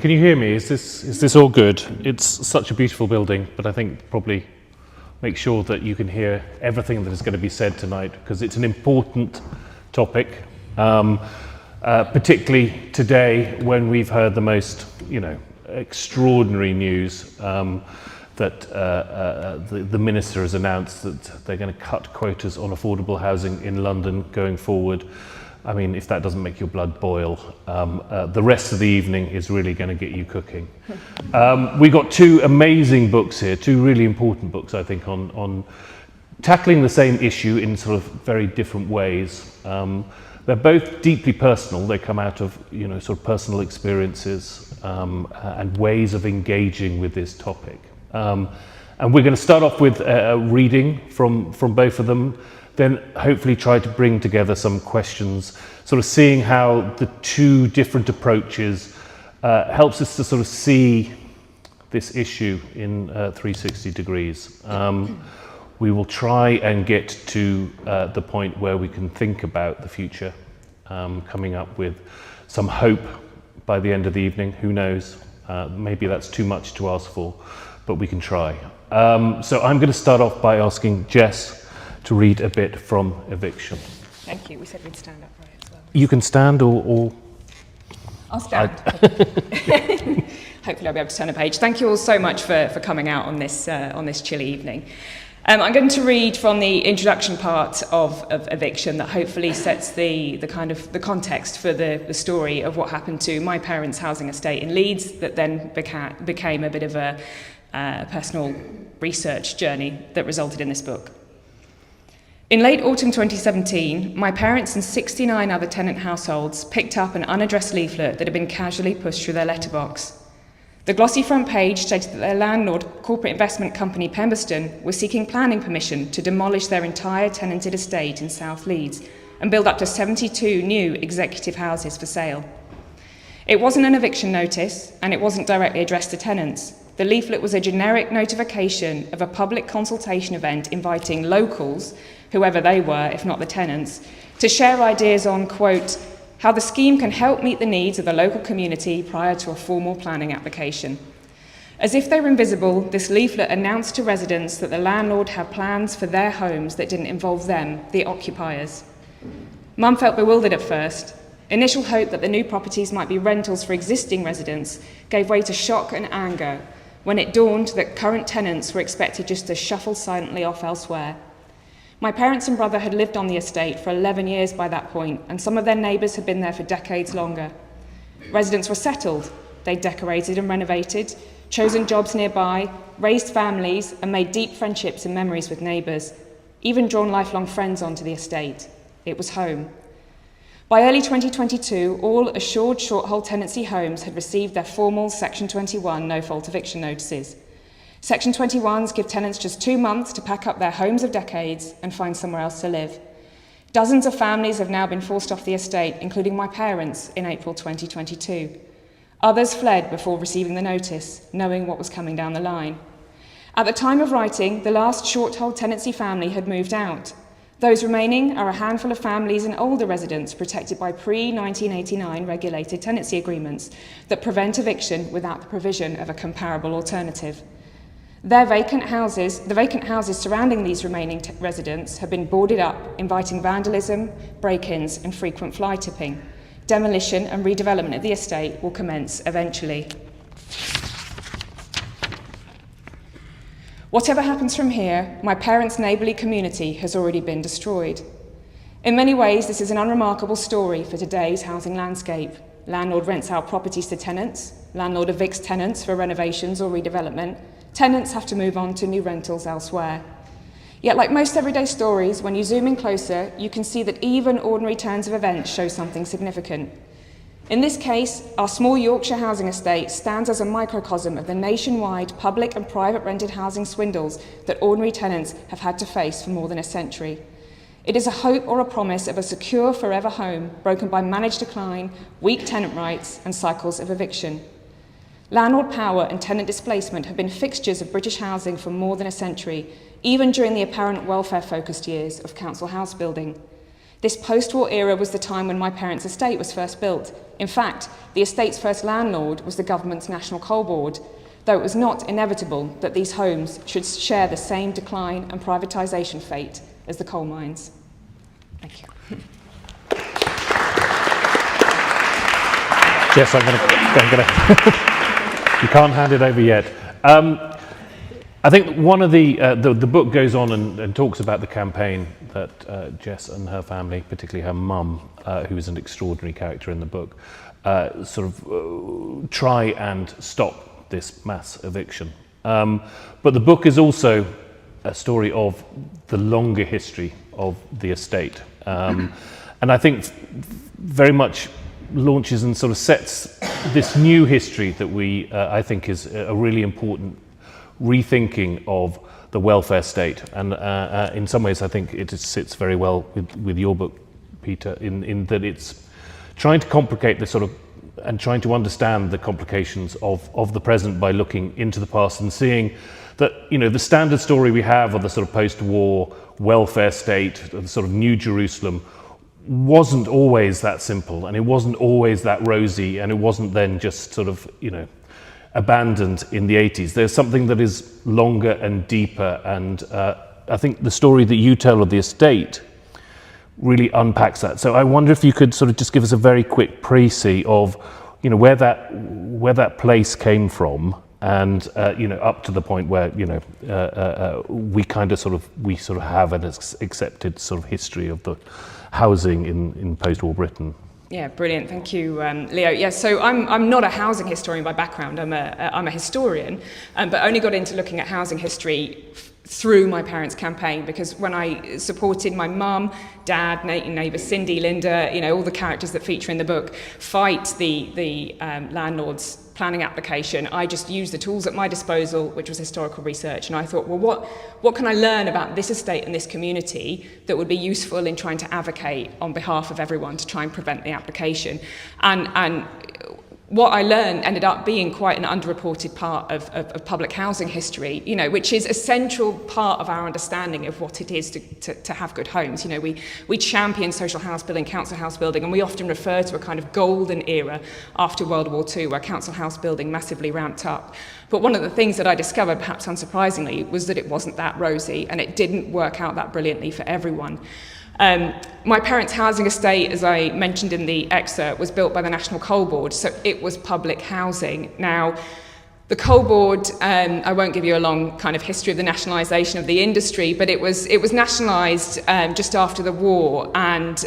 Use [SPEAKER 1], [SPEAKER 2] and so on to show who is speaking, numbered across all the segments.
[SPEAKER 1] Can you hear me? Is this all good? It's such a beautiful building, but I think probably make sure that you can hear everything that is going to be said tonight, because it's an important topic, particularly today when we've heard the most, extraordinary news that the minister has announced that they're going to cut quotas on affordable housing in London going forward. I mean, if that doesn't make your blood boil, the rest of the evening is really going to get you cooking. We got two amazing books here, two really important books, I think, on tackling the same issue in sort of very different ways. They're both deeply personal. They come out of, sort of personal experiences and ways of engaging with this topic. And we're going to start off with a reading from both of them, then hopefully try to bring together some questions, sort of seeing how the two different approaches helps us to sort of see this issue in 360 degrees. We will try and get to the point where we can think about the future, coming up with some hope by the end of the evening. Who knows? Maybe that's too much to ask for, but we can try. So I'm going to start off by asking Jess to read a bit from Eviction.
[SPEAKER 2] Thank you. We said we'd stand upright as well.
[SPEAKER 1] You can stand or...
[SPEAKER 2] I'll stand. Hopefully I'll be able to turn a page. Thank you all so much for coming out on this chilly evening. I'm going to read from the introduction part of Eviction that hopefully sets the kind of the context for the story of what happened to my parents' housing estate in Leeds that then became a bit of a personal research journey that resulted in this book. In late autumn 2017, my parents and 69 other tenant households picked up an unaddressed leaflet that had been casually pushed through their letterbox. The glossy front page stated that their landlord, corporate investment company Pemberston, was seeking planning permission to demolish their entire tenanted estate in South Leeds and build up to 72 new executive houses for sale. It wasn't an eviction notice, and it wasn't directly addressed to tenants. The leaflet was a generic notification of a public consultation event inviting locals, whoever they were, if not the tenants, to share ideas on, quote, how the scheme can help meet the needs of the local community prior to a formal planning application. As if they were invisible, this leaflet announced to residents that the landlord had plans for their homes that didn't involve them, the occupiers. Mum felt bewildered at first. Initial hope that the new properties might be rentals for existing residents gave way to shock and anger when it dawned that current tenants were expected just to shuffle silently off elsewhere. My parents and brother had lived on the estate for 11 years by that point, and some of their neighbours had been there for decades longer. Residents were settled. They'd decorated and renovated, chosen jobs nearby, raised families, and made deep friendships and memories with neighbours, even drawn lifelong friends onto the estate. It was home. By early 2022, all assured short-hold tenancy homes had received their formal Section 21 no-fault eviction notices. Section 21s give tenants just 2 months to pack up their homes of decades and find somewhere else to live. Dozens of families have now been forced off the estate, including my parents, in April 2022. Others fled before receiving the notice, knowing what was coming down the line. At the time of writing, the last short-hold tenancy family had moved out. Those remaining are a handful of families and older residents protected by pre-1989 regulated tenancy agreements that prevent eviction without the provision of a comparable alternative. The vacant houses surrounding these remaining residents have been boarded up, inviting vandalism, break-ins and frequent fly tipping. Demolition and redevelopment of the estate will commence eventually. Whatever happens from here, my parents' neighbourly community has already been destroyed. In many ways, this is an unremarkable story for today's housing landscape. Landlord rents out properties to tenants, landlord evicts tenants for renovations or redevelopment, tenants have to move on to new rentals elsewhere. Yet, like most everyday stories, when you zoom in closer, you can see that even ordinary turns of events show something significant. In this case, our small Yorkshire housing estate stands as a microcosm of the nationwide public and private rented housing swindles that ordinary tenants have had to face for more than a century. It is a hope or a promise of a secure forever home broken by managed decline, weak tenant rights and cycles of eviction. Landlord power and tenant displacement have been fixtures of British housing for more than a century, even during the apparent welfare-focused years of council house building. This post-war era was the time when my parents' estate was first built. In fact, the estate's first landlord was the government's National Coal Board, though it was not inevitable that these homes should share the same decline and privatisation fate as the coal mines. Thank you.
[SPEAKER 1] Jess, I'm going to. You can't hand it over yet. I think one of the book goes on and talks about the campaign that Jess and her family, particularly her mum, who is an extraordinary character in the book, try and stop this mass eviction. But the book is also a story of the longer history of the estate, and I think very much launches and sort of sets this new history that I think is a really important rethinking of the welfare state, and in some ways I think it sits very well with your book, Peter, in that it's trying to complicate the sort of and trying to understand the complications of the present by looking into the past and seeing that, you know, the standard story we have of the sort of post-war welfare state, the sort of New Jerusalem, wasn't always that simple, and it wasn't always that rosy, and it wasn't then just sort of, you know, abandoned in the 80s. There's something that is longer and deeper, and I think the story that you tell of the estate really unpacks that. So I wonder if you could sort of just give us a very quick précis of, you know, where that place came from, and you know, up to the point where, you know, we sort of have an accepted sort of history of the housing in post-war Britain.
[SPEAKER 2] Yeah, brilliant. Thank you, Leo. Yeah, so I'm not a housing historian by background. I'm a historian, but only got into looking at housing history through my parents' campaign, because when I supported my mum, dad, neighbour Cindy, Linda, you know, all the characters that feature in the book, fight the landlord's planning application, I just used the tools at my disposal, which was historical research, and I thought, well, what can I learn about this estate and this community that would be useful in trying to advocate on behalf of everyone to try and prevent the application? And what I learned ended up being quite an underreported part of public housing history, you know, which is a central part of our understanding of what it is to have good homes. You know, we champion social house building, council house building, and we often refer to a kind of golden era after World War II where council house building massively ramped up. But one of the things that I discovered, perhaps unsurprisingly, was that it wasn't that rosy, and it didn't work out that brilliantly for everyone. My parents' housing estate, as I mentioned in the excerpt, was built by the National Coal Board, so it was public housing. Now, the Coal Board, I won't give you a long kind of history of the nationalisation of the industry, but it was nationalised just after the war, and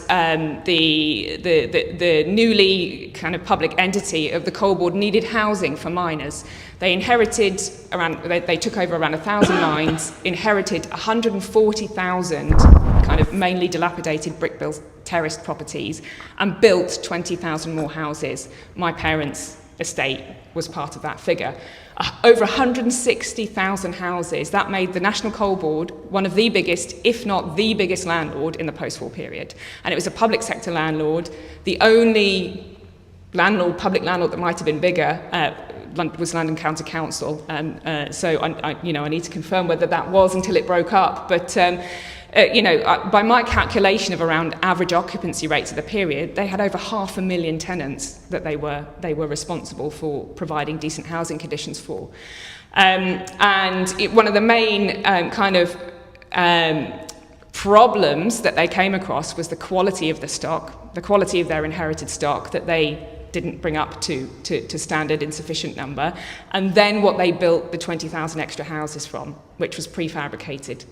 [SPEAKER 2] the newly kind of public entity of the Coal Board needed housing for miners. They took over around 1,000 mines, inherited 140,000 kind of mainly dilapidated brick-built terraced properties, and built 20,000 more houses. My parents' estate was part of that figure. Over 160,000 houses. That made the National Coal Board one of the biggest, if not the biggest landlord in the post-war period. And it was a public sector landlord. The only public landlord that might have been bigger was London County Council. So I need to confirm whether that was until it broke up. But by my calculation of around average occupancy rates of the period, they had over 500,000 tenants that they were responsible for providing decent housing conditions for. One of the main problems that they came across was the quality of the stock, the quality of their inherited stock that they didn't bring up to standard in sufficient number, and then what they built the 20,000 extra houses from, which was prefabricated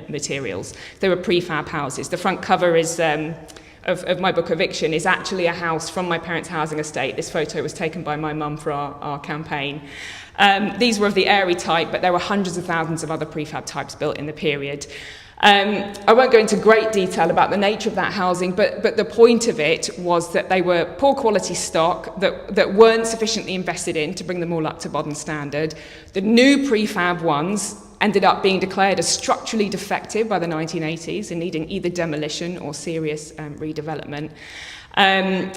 [SPEAKER 2] materials. They were prefab houses. The front cover is of my book Eviction is actually a house from my parents' housing estate. This photo was taken by my mum for our campaign. These were of the airy type, but there were hundreds of thousands of other prefab types built in the period. I won't go into great detail about the nature of that housing, but the point of it was that they were poor quality stock that weren't sufficiently invested in to bring them all up to modern standard. The new prefab ones ended up being declared as structurally defective by the 1980s and needing either demolition or serious redevelopment. And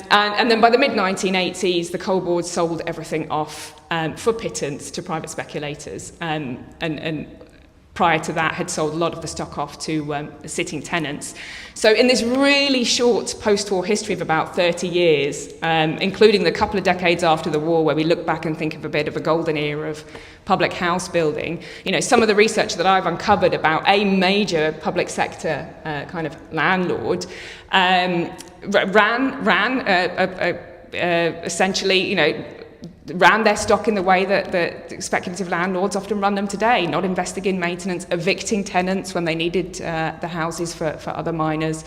[SPEAKER 2] then by the mid-1980s, the Coal Board sold everything off for pittance to private speculators. And prior to that, had sold a lot of the stock off to sitting tenants. So in this really short post-war history of about 30 years, including the couple of decades after the war where we look back and think of a bit of a golden era of public house building, you know, some of the research that I've uncovered about a major public sector kind of landlord essentially, you know, ran their stock in the way that speculative landlords often run them today, not investing in maintenance, evicting tenants when they needed the houses for other miners,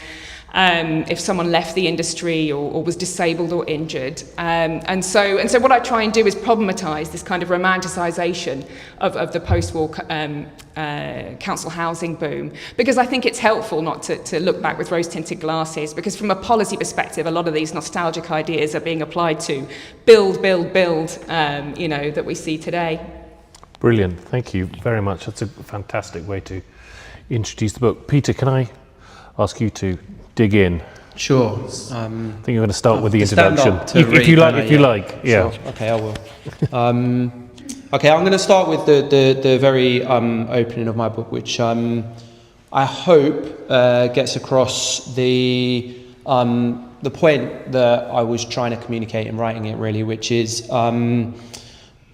[SPEAKER 2] if someone left the industry or was disabled or injured. And so what I try and do is problematize this kind of romanticization of the post-war council housing boom, because I think it's helpful not to look back with rose-tinted glasses, because from a policy perspective, a lot of these nostalgic ideas are being applied to build, you know, that we see today.
[SPEAKER 1] Brilliant, thank you very much. That's a fantastic way to introduce the book. Peter, can I ask you to dig in?
[SPEAKER 3] Sure.
[SPEAKER 1] I think you're going to start with the
[SPEAKER 3] stand
[SPEAKER 1] introduction.
[SPEAKER 3] up to
[SPEAKER 1] If you
[SPEAKER 3] read,
[SPEAKER 1] like, like, yeah.
[SPEAKER 3] Sure. Okay, I will. Okay, I'm going to start with the very opening of my book, which I hope gets across the point that I was trying to communicate in writing it, really, which is I'm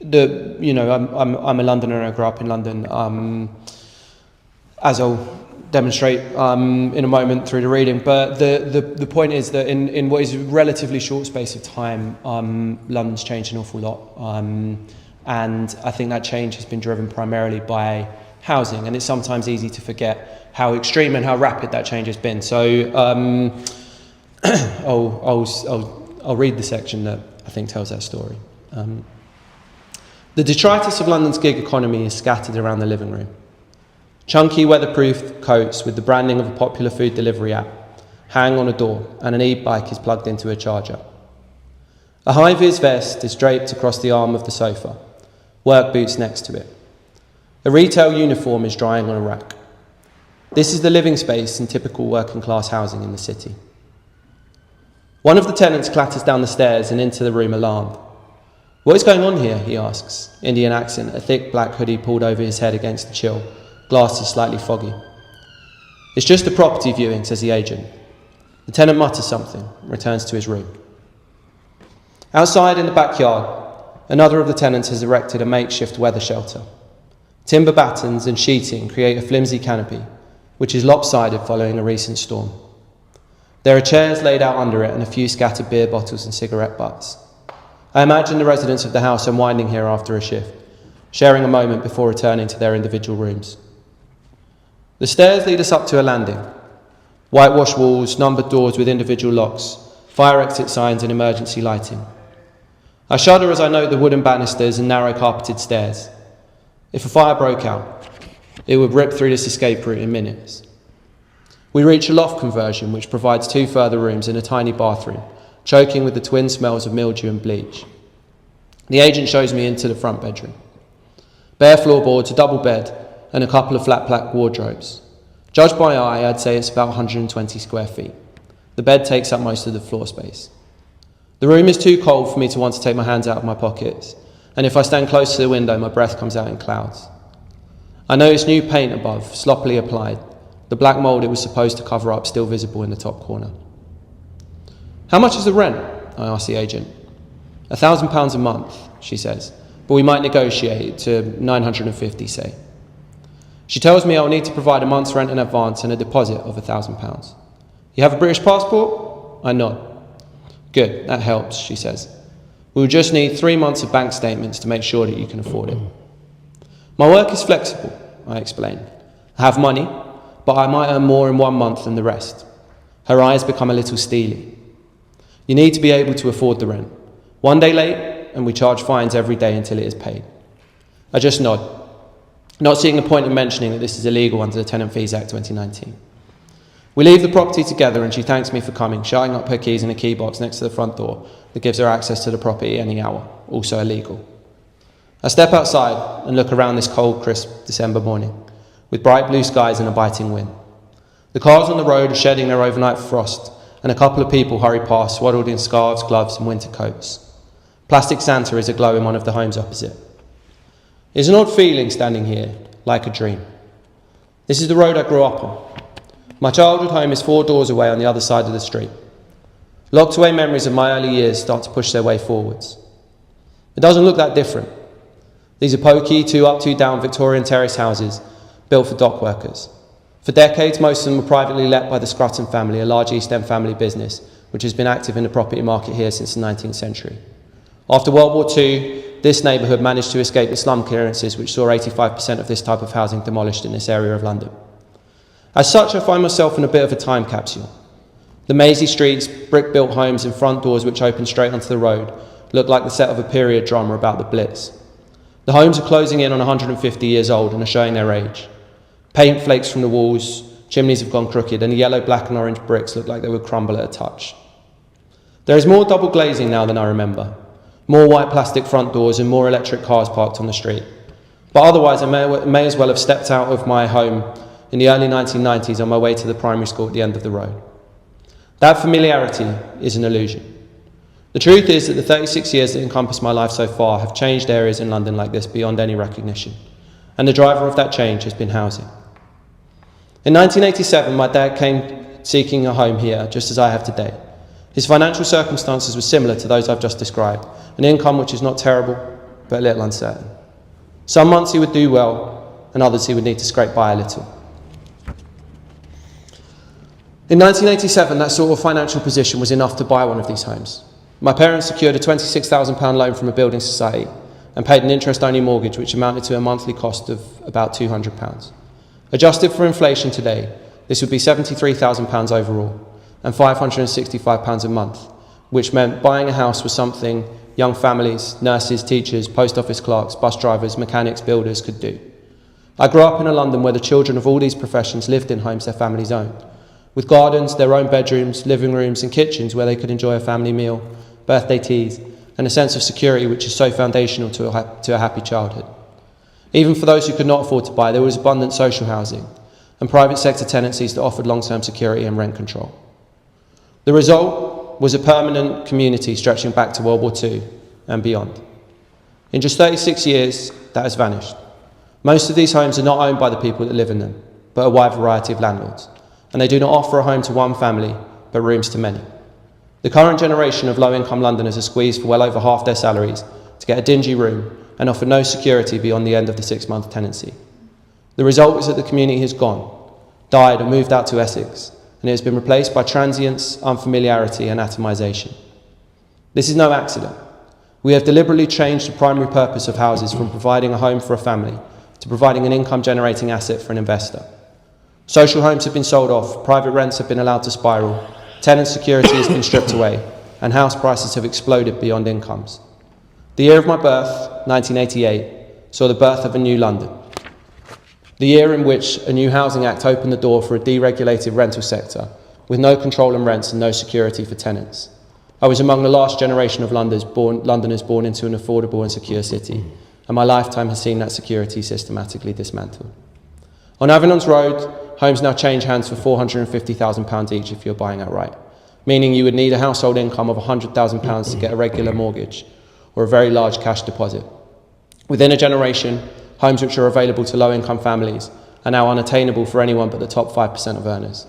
[SPEAKER 3] a Londoner and I grew up in London, as I'll demonstrate in a moment through the reading. But the point is that in what is a relatively short space of time, London's changed an awful lot. And I think that change has been driven primarily by housing. And it's sometimes easy to forget how extreme and how rapid that change has been. So I'll read the section that I think tells that story. The detritus of London's gig economy is scattered around the living room. Chunky weatherproof coats with the branding of a popular food delivery app hang on a door, and an e-bike is plugged into a charger. A high-vis vest is draped across the arm of the sofa, work boots next to it. A retail uniform is drying on a rack. This is the living space in typical working-class housing in the city. One of the tenants clatters down the stairs and into the room alarmed. "What is going on here?" he asks, Indian accent, a thick black hoodie pulled over his head against the chill. Glasses slightly foggy. "It's just a property viewing," says the agent. The tenant mutters something and returns to his room. Outside in the backyard, another of the tenants has erected a makeshift weather shelter. Timber battens and sheeting create a flimsy canopy, which is lopsided following a recent storm. There are chairs laid out under it and a few scattered beer bottles and cigarette butts. I imagine the residents of the house unwinding here after a shift, sharing a moment before returning to their individual rooms. The stairs lead us up to a landing. Whitewashed walls, numbered doors with individual locks, fire exit signs and emergency lighting. I shudder as I note the wooden banisters and narrow carpeted stairs. If a fire broke out, it would rip through this escape route in minutes. We reach a loft conversion which provides 2 further rooms and a tiny bathroom, choking with the twin smells of mildew and bleach. The agent shows me into the front bedroom. Bare floorboards, a double bed, and a couple of flat black wardrobes. Judged by eye, I'd say it's about 120 square feet. The bed takes up most of the floor space. The room is too cold for me to want to take my hands out of my pockets, and if I stand close to the window, my breath comes out in clouds. I notice new paint above, sloppily applied, the black mould it was supposed to cover up still visible in the top corner. "How much is the rent?" I ask the agent. £1,000 a month, she says, but we might negotiate to 950, say. She tells me I'll need to provide a month's rent in advance and a deposit of £1,000. "You have a British passport?" I nod. "Good, that helps," she says. "We'll just need 3 months of bank statements to make sure that you can afford it." "My work is flexible," I explain. "I have money, but I might earn more in 1 month than the rest." Her eyes become a little steely. "You need to be able to afford the rent. 1 day late, and we charge fines every day until it is paid." I just nod, not seeing the point in mentioning that this is illegal under the Tenant Fees Act 2019. We leave the property together and she thanks me for coming, shutting up her keys in a key box next to the front door that gives her access to the property any hour, also illegal. I step outside and look around this cold, crisp December morning, with bright blue skies and a biting wind. The cars on the road are shedding their overnight frost, and a couple of people hurry past, swaddled in scarves, gloves and winter coats. Plastic Santa is aglow in one of the homes opposite. It's an odd feeling standing here, like a dream. This is the road I grew up on. My childhood home is 4 doors away on the other side of the street. Locked away memories of my early years start to push their way forwards. It doesn't look that different. These are pokey, 2 up, 2 down Victorian terrace houses built for dock workers. For decades, most of them were privately let by the Scrutton family, a large East End family business, which has been active in the property market here since the 19th century. After World War II, this neighbourhood managed to escape the slum clearances, which saw 85% of this type of housing demolished in this area of London. As such, I find myself in a bit of a time capsule. The mazy streets, brick-built homes and front doors which open straight onto the road look like the set of a period drama about the Blitz. The homes are closing in on 150 years old and are showing their age. Paint flakes from the walls, chimneys have gone crooked, and the yellow, black and orange bricks look like they would crumble at a touch. There is more double glazing now than I remember, more white plastic front doors and more electric cars parked on the street. But otherwise, I may as well have stepped out of my home in the early 1990s on my way to the primary school at the end of the road. That familiarity is an illusion. The truth is that the 36 years that encompass my life so far have changed areas in London like this beyond any recognition, and the driver of that change has been housing. In 1987, my dad came seeking a home here, just as I have today. His financial circumstances were similar to those I've just described, an income which is not terrible, but a little uncertain. Some months he would do well, and others he would need to scrape by a little. In 1987, that sort of financial position was enough to buy one of these homes. My parents secured a £26,000 loan from a building society and paid an interest-only mortgage which amounted to a monthly cost of about £200. Adjusted for inflation today, this would be £73,000 overall and £565 a month, which meant buying a house was something young families, nurses, teachers, post office clerks, bus drivers, mechanics, builders could do. I grew up in a London where the children of all these professions lived in homes their families owned, with gardens, their own bedrooms, living rooms and kitchens where they could enjoy a family meal, birthday teas, and a sense of security which is so foundational to a happy childhood. Even for those who could not afford to buy, there was abundant social housing and private sector tenancies that offered long-term security and rent control. The result was a permanent community stretching back to World War II and beyond. In just 36 years, that has vanished. Most of these homes are not owned by the people that live in them, but a wide variety of landlords, and they do not offer a home to one family, but rooms to many. The current generation of low-income Londoners are squeezed for well over half their salaries to get a dingy room and offer no security beyond the end of the 6-month tenancy. The result is that the community has gone, died and moved out to Essex, and it has been replaced by transience, unfamiliarity and atomisation. This is no accident. We have deliberately changed the primary purpose of houses from providing a home for a family to providing an income-generating asset for an investor. Social homes have been sold off, private rents have been allowed to spiral, tenant security has been stripped away, and house prices have exploded beyond incomes. The year of my birth, 1988, saw the birth of a new London. The year in which a new Housing Act opened the door for a deregulated rental sector, with no control on rents and no security for tenants. I was among the last generation of Londoners born into an affordable and secure city, and my lifetime has seen that security systematically dismantled. On Avenon's Road, homes now change hands for £450,000 each if you're buying outright, meaning you would need a household income of £100,000 to get a regular mortgage or a very large cash deposit. Within a generation, homes which are available to low-income families are now unattainable for anyone but the top 5% of earners.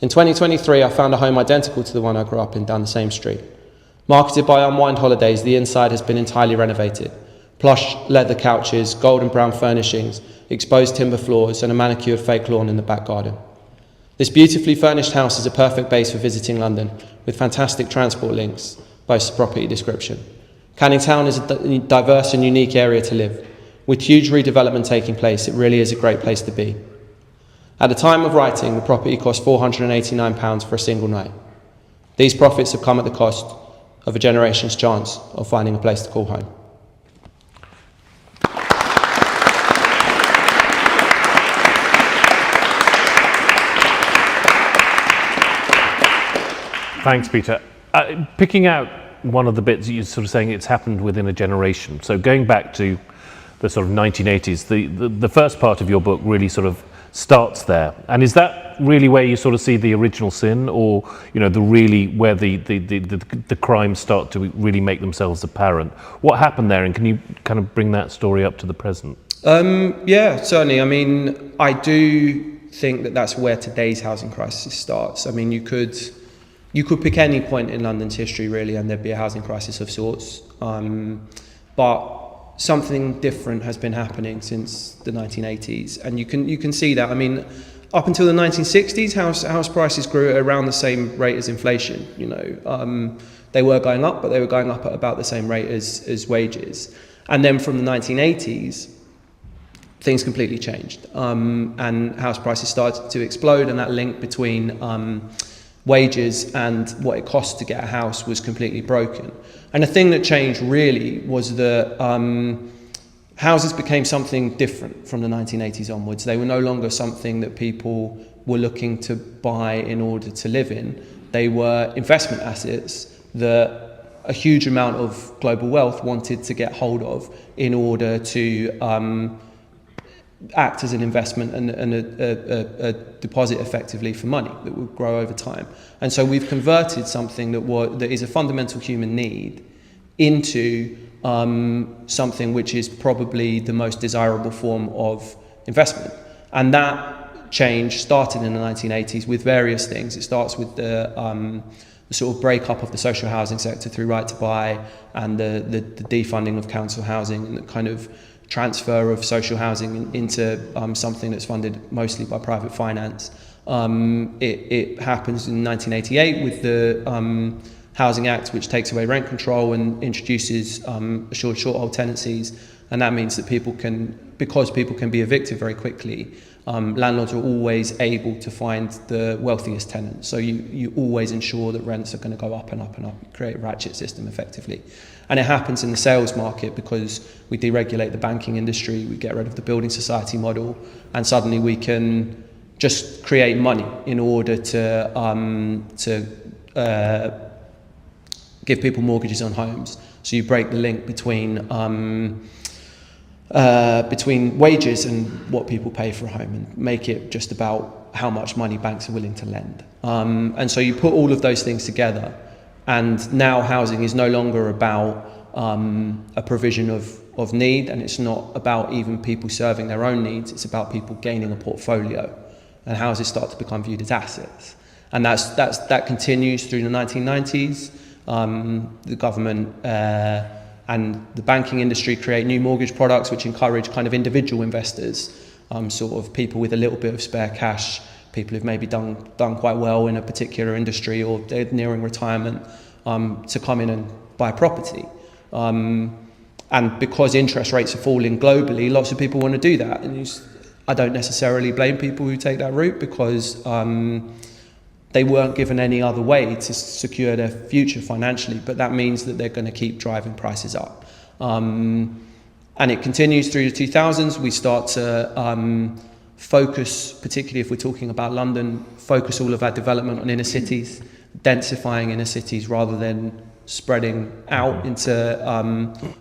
[SPEAKER 3] In 2023, I found a home identical to the one I grew up in down the same street. Marketed by Unwind Holidays, the inside has been entirely renovated. Plush leather couches, gold and brown furnishings, exposed timber floors and a manicured fake lawn in the back garden. This beautifully furnished house is a perfect base for visiting London with fantastic transport links, boasts a property description. Canning Town is a diverse and unique area to live. With huge redevelopment taking place, it really is a great place to be. At the time of writing, the property cost £489 for a single night. These profits have come at the cost of a generation's chance of finding a place to call home.
[SPEAKER 1] Thanks, Peter. Picking out one of the bits you're sort of saying it's happened within a generation. So going back to the sort of 1980s, the first part of your book really sort of starts there. And is that really where you sort of see the original sin, or where the crimes start to really make themselves apparent? What happened there, and can you kind of bring that story up to the present?
[SPEAKER 3] Yeah, certainly. I mean, I do think that that's where today's housing crisis starts. I mean, you could pick any point in London's history, really, and there'd be a housing crisis of sorts. But something different has been happening since the 1980s, and you can see that. I mean, up until the 1960s, house prices grew at around the same rate as inflation. You know, they were going up, but they were going up at about the same rate as wages. And then from the 1980s, things completely changed, and house prices started to explode, and that link between wages and what it costs to get a house was completely broken. And the thing that changed really was that houses became something different from the 1980s onwards. They were no longer something that people were looking to buy in order to live in. They were investment assets that a huge amount of global wealth wanted to get hold of in order to act as an investment and a deposit effectively for money that would grow over time. And so we've converted something that is a fundamental human need into something which is probably the most desirable form of investment. And that change started in the 1980s with various things. It starts with the sort of breakup of the social housing sector through Right to Buy and the defunding of council housing and the kind of transfer of social housing into something that's funded mostly by private finance. It happens in 1988 with the Housing Act, which takes away rent control and introduces assured short-hold tenancies, and that means that because people can be evicted very quickly, landlords are always able to find the wealthiest tenants. So you always ensure that rents are going to go up and up and up. You create a ratchet system effectively. And it happens in the sales market because we deregulate the banking industry, we get rid of the building society model, and suddenly we can just create money in order to give people mortgages on homes. So you break the link between wages and what people pay for a home and make it just about how much money banks are willing to lend. And so you put all of those things together, and now housing is no longer about a provision of need, and it's not about even people serving their own needs. It's about people gaining a portfolio, and houses start to become viewed as assets. And that continues through the 1990s. The government and the banking industry create new mortgage products which encourage kind of individual investors, sort of people with a little bit of spare cash, people who've maybe done quite well in a particular industry or they're nearing retirement, to come in and buy property. And because interest rates are falling globally, lots of people want to do that. And I don't necessarily blame people who take that route because they weren't given any other way to secure their future financially, but that means that they're going to keep driving prices up. And it continues through the 2000s. We start to focus, particularly if we're talking about London, focus all of our development on inner cities, densifying inner cities rather than spreading out into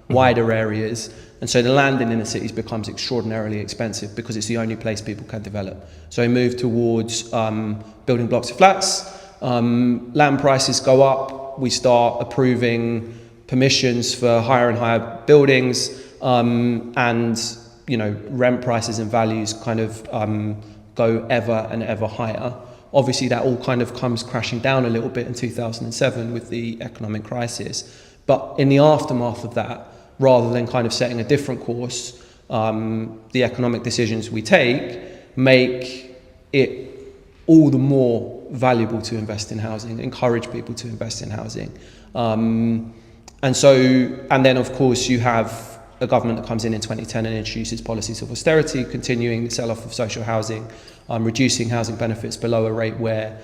[SPEAKER 3] wider areas. And so the land in inner cities becomes extraordinarily expensive because it's the only place people can develop. So we move towards building blocks of flats. Land prices go up. We start approving permissions for higher and higher buildings, and rent prices and values kind of go ever and ever higher. Obviously, that all kind of comes crashing down a little bit in 2007 with the economic crisis. But in the aftermath of that, rather than kind of setting a different course, the economic decisions we take make it all the more valuable to invest in housing, encourage people to invest in housing. And then of course you have a government that comes in 2010 and introduces policies of austerity, continuing the sell-off of social housing, reducing housing benefits below a rate where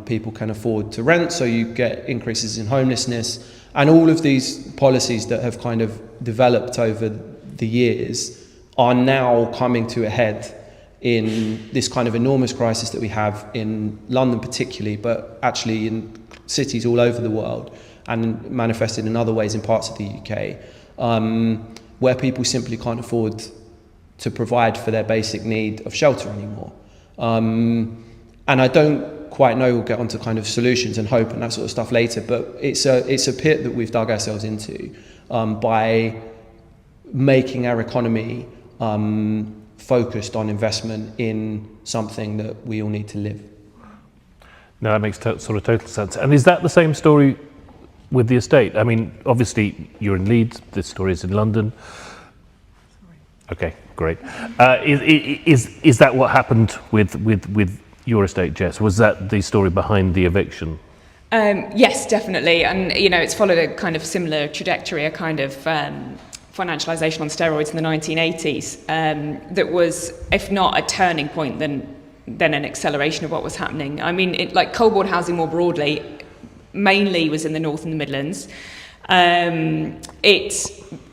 [SPEAKER 3] people can afford to rent, so you get increases in homelessness. And all of these policies that have kind of developed over the years are now coming to a head in this kind of enormous crisis that we have in London particularly, but actually in cities all over the world and manifested in other ways in parts of the UK, where people simply can't afford to provide for their basic need of shelter anymore. And I don't quite know, we'll get onto kind of solutions and hope and that sort of stuff later, but it's a pit that we've dug ourselves into by making our economy focused on investment in something that we all need to live.
[SPEAKER 1] No, that makes sort of total sense. And is that the same story with the estate? I mean, obviously you're in Leeds, this story is in London. Okay, great. Is that what happened with your estate, Jess? Was that the story behind the eviction?
[SPEAKER 2] Yes, definitely. And, it's followed a kind of similar trajectory, a kind of financialisation on steroids in the 1980s that was, if not a turning point, then an acceleration of what was happening. I mean, like cold-board housing more broadly, mainly was in the North and the Midlands.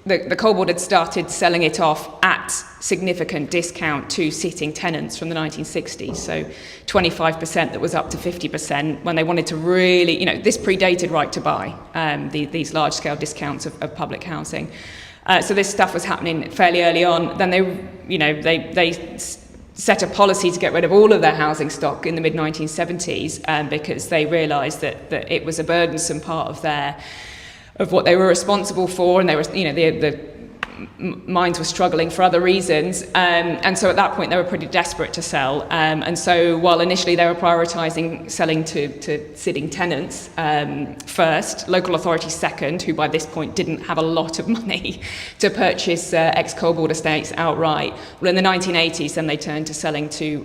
[SPEAKER 2] The cold-board had started selling it off at significant discount to sitting tenants from the 1960s, so 25% that was up to 50% when they wanted to really, this predated right to buy, these large-scale discounts of public housing. So this stuff was happening fairly early on. Then they set a policy to get rid of all of their housing stock in the mid-1970s because they realised that it was a burdensome part of what they were responsible for, and they were, the mines were struggling for other reasons, and so at that point they were pretty desperate to sell. And so while initially they were prioritising selling to sitting tenants first, local authorities second, who by this point didn't have a lot of money to purchase ex-coal-board estates outright. Well, in the 1980s, then they turned to selling to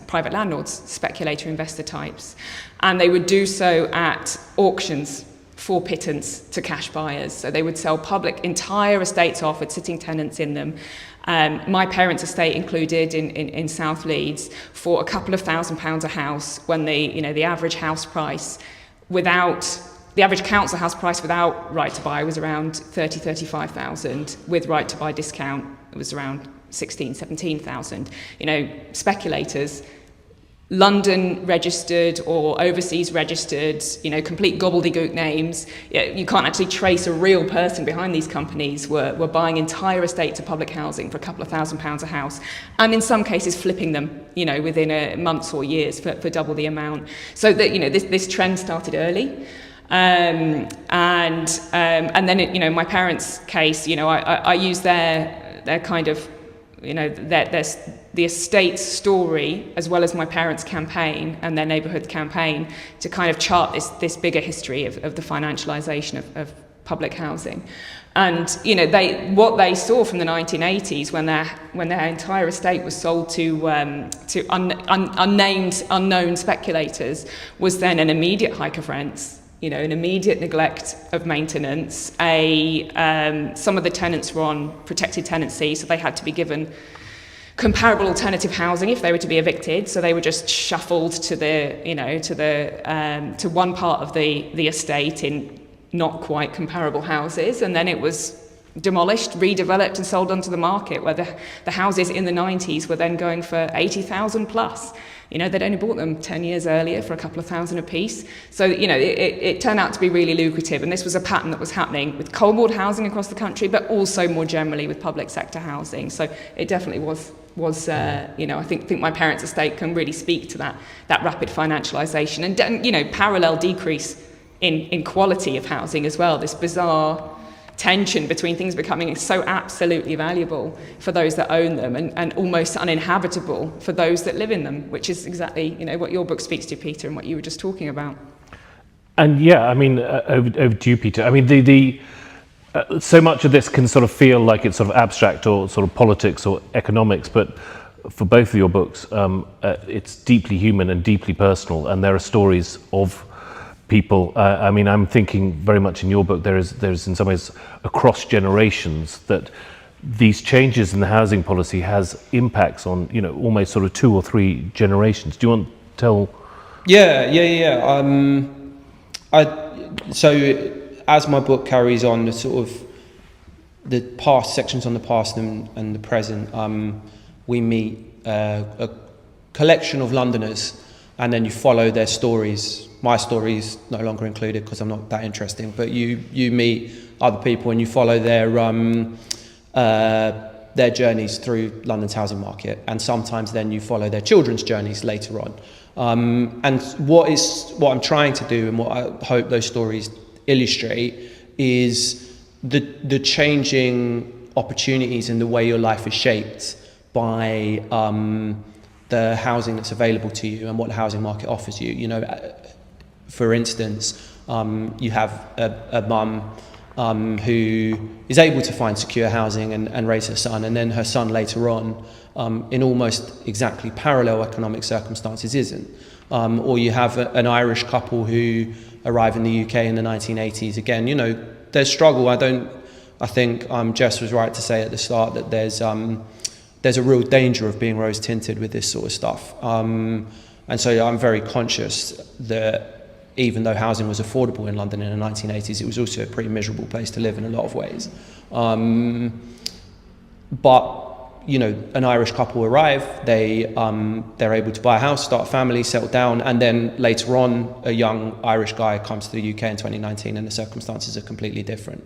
[SPEAKER 2] private landlords, speculator investor types, and they would do so at auctions for pittance to cash buyers. So they would sell public entire estates off with sitting tenants in them. My parents' estate included in South Leeds for a couple of £1,000 a house, when the average house price the average council house price without right to buy was around 35,000. With right to buy discount, it was around 17,000. Speculators, London registered or overseas registered, complete gobbledygook names. You can't actually trace a real person behind these companies were buying entire estates of public housing for a couple of £1,000 a house, and in some cases flipping them, within months or years for double the amount. So that this trend started early. And then in my parents' case, I use their kind of the estate's story, as well as my parents' campaign and their neighbourhood campaign, to kind of chart this bigger history of the financialisation of public housing. And what they saw from the 1980s, when their entire estate was sold to unknown speculators, was then an immediate hike of rents. An immediate neglect of maintenance. Some of the tenants were on protected tenancy, so they had to be given comparable alternative housing if they were to be evicted. So they were just shuffled to one part of the estate in not quite comparable houses, and then it was demolished, redeveloped, and sold onto the market, where the houses in the 90s were then going for 80,000 plus. They'd only bought them 10 years earlier for a couple of thousand apiece. So, it turned out to be really lucrative. And this was a pattern that was happening with coal-board housing across the country, but also more generally with public sector housing. So it definitely was I think my parents' estate can really speak to that rapid financialisation and, parallel decrease in quality of housing as well. This bizarre tension between things becoming so absolutely valuable for those that own them and almost uninhabitable for those that live in them, which is exactly what your book speaks to, Peter, and what you were just talking about.
[SPEAKER 1] And over to you, Peter. I mean, the so much of this can sort of feel like it's sort of abstract or sort of politics or economics, but for both of your books, it's deeply human and deeply personal, and there are stories of people. I'm thinking very much in your book, there's in some ways across generations that these changes in the housing policy has impacts on, almost sort of 2 or 3 generations. Do you want to tell?
[SPEAKER 3] Yeah. So as my book carries on, the sort of the past sections on the past and the present, we meet a collection of Londoners, and then you follow their stories. My story's no longer included because I'm not that interesting, but you meet other people and you follow their journeys through London's housing market, and sometimes then you follow their children's journeys later on. And what I'm trying to do, and what I hope those stories illustrate, is the changing opportunities and the way your life is shaped by the housing that's available to you and what the housing market offers you. You know, for instance, you have a mum who is able to find secure housing and raise her son, and then her son later on, in almost exactly parallel economic circumstances, isn't. Or you have an Irish couple who arrive in the UK in the 1980s. Again, you know, there's struggle. I think Jess was right to say at the start that there's a real danger of being rose-tinted with this sort of stuff. And so I'm very conscious that even though housing was affordable in London in the 1980s, it was also a pretty miserable place to live in a lot of ways. But, you know, an Irish couple arrive, they're able to buy a house, start a family, settle down, and then later on, a young Irish guy comes to the UK in 2019 and the circumstances are completely different.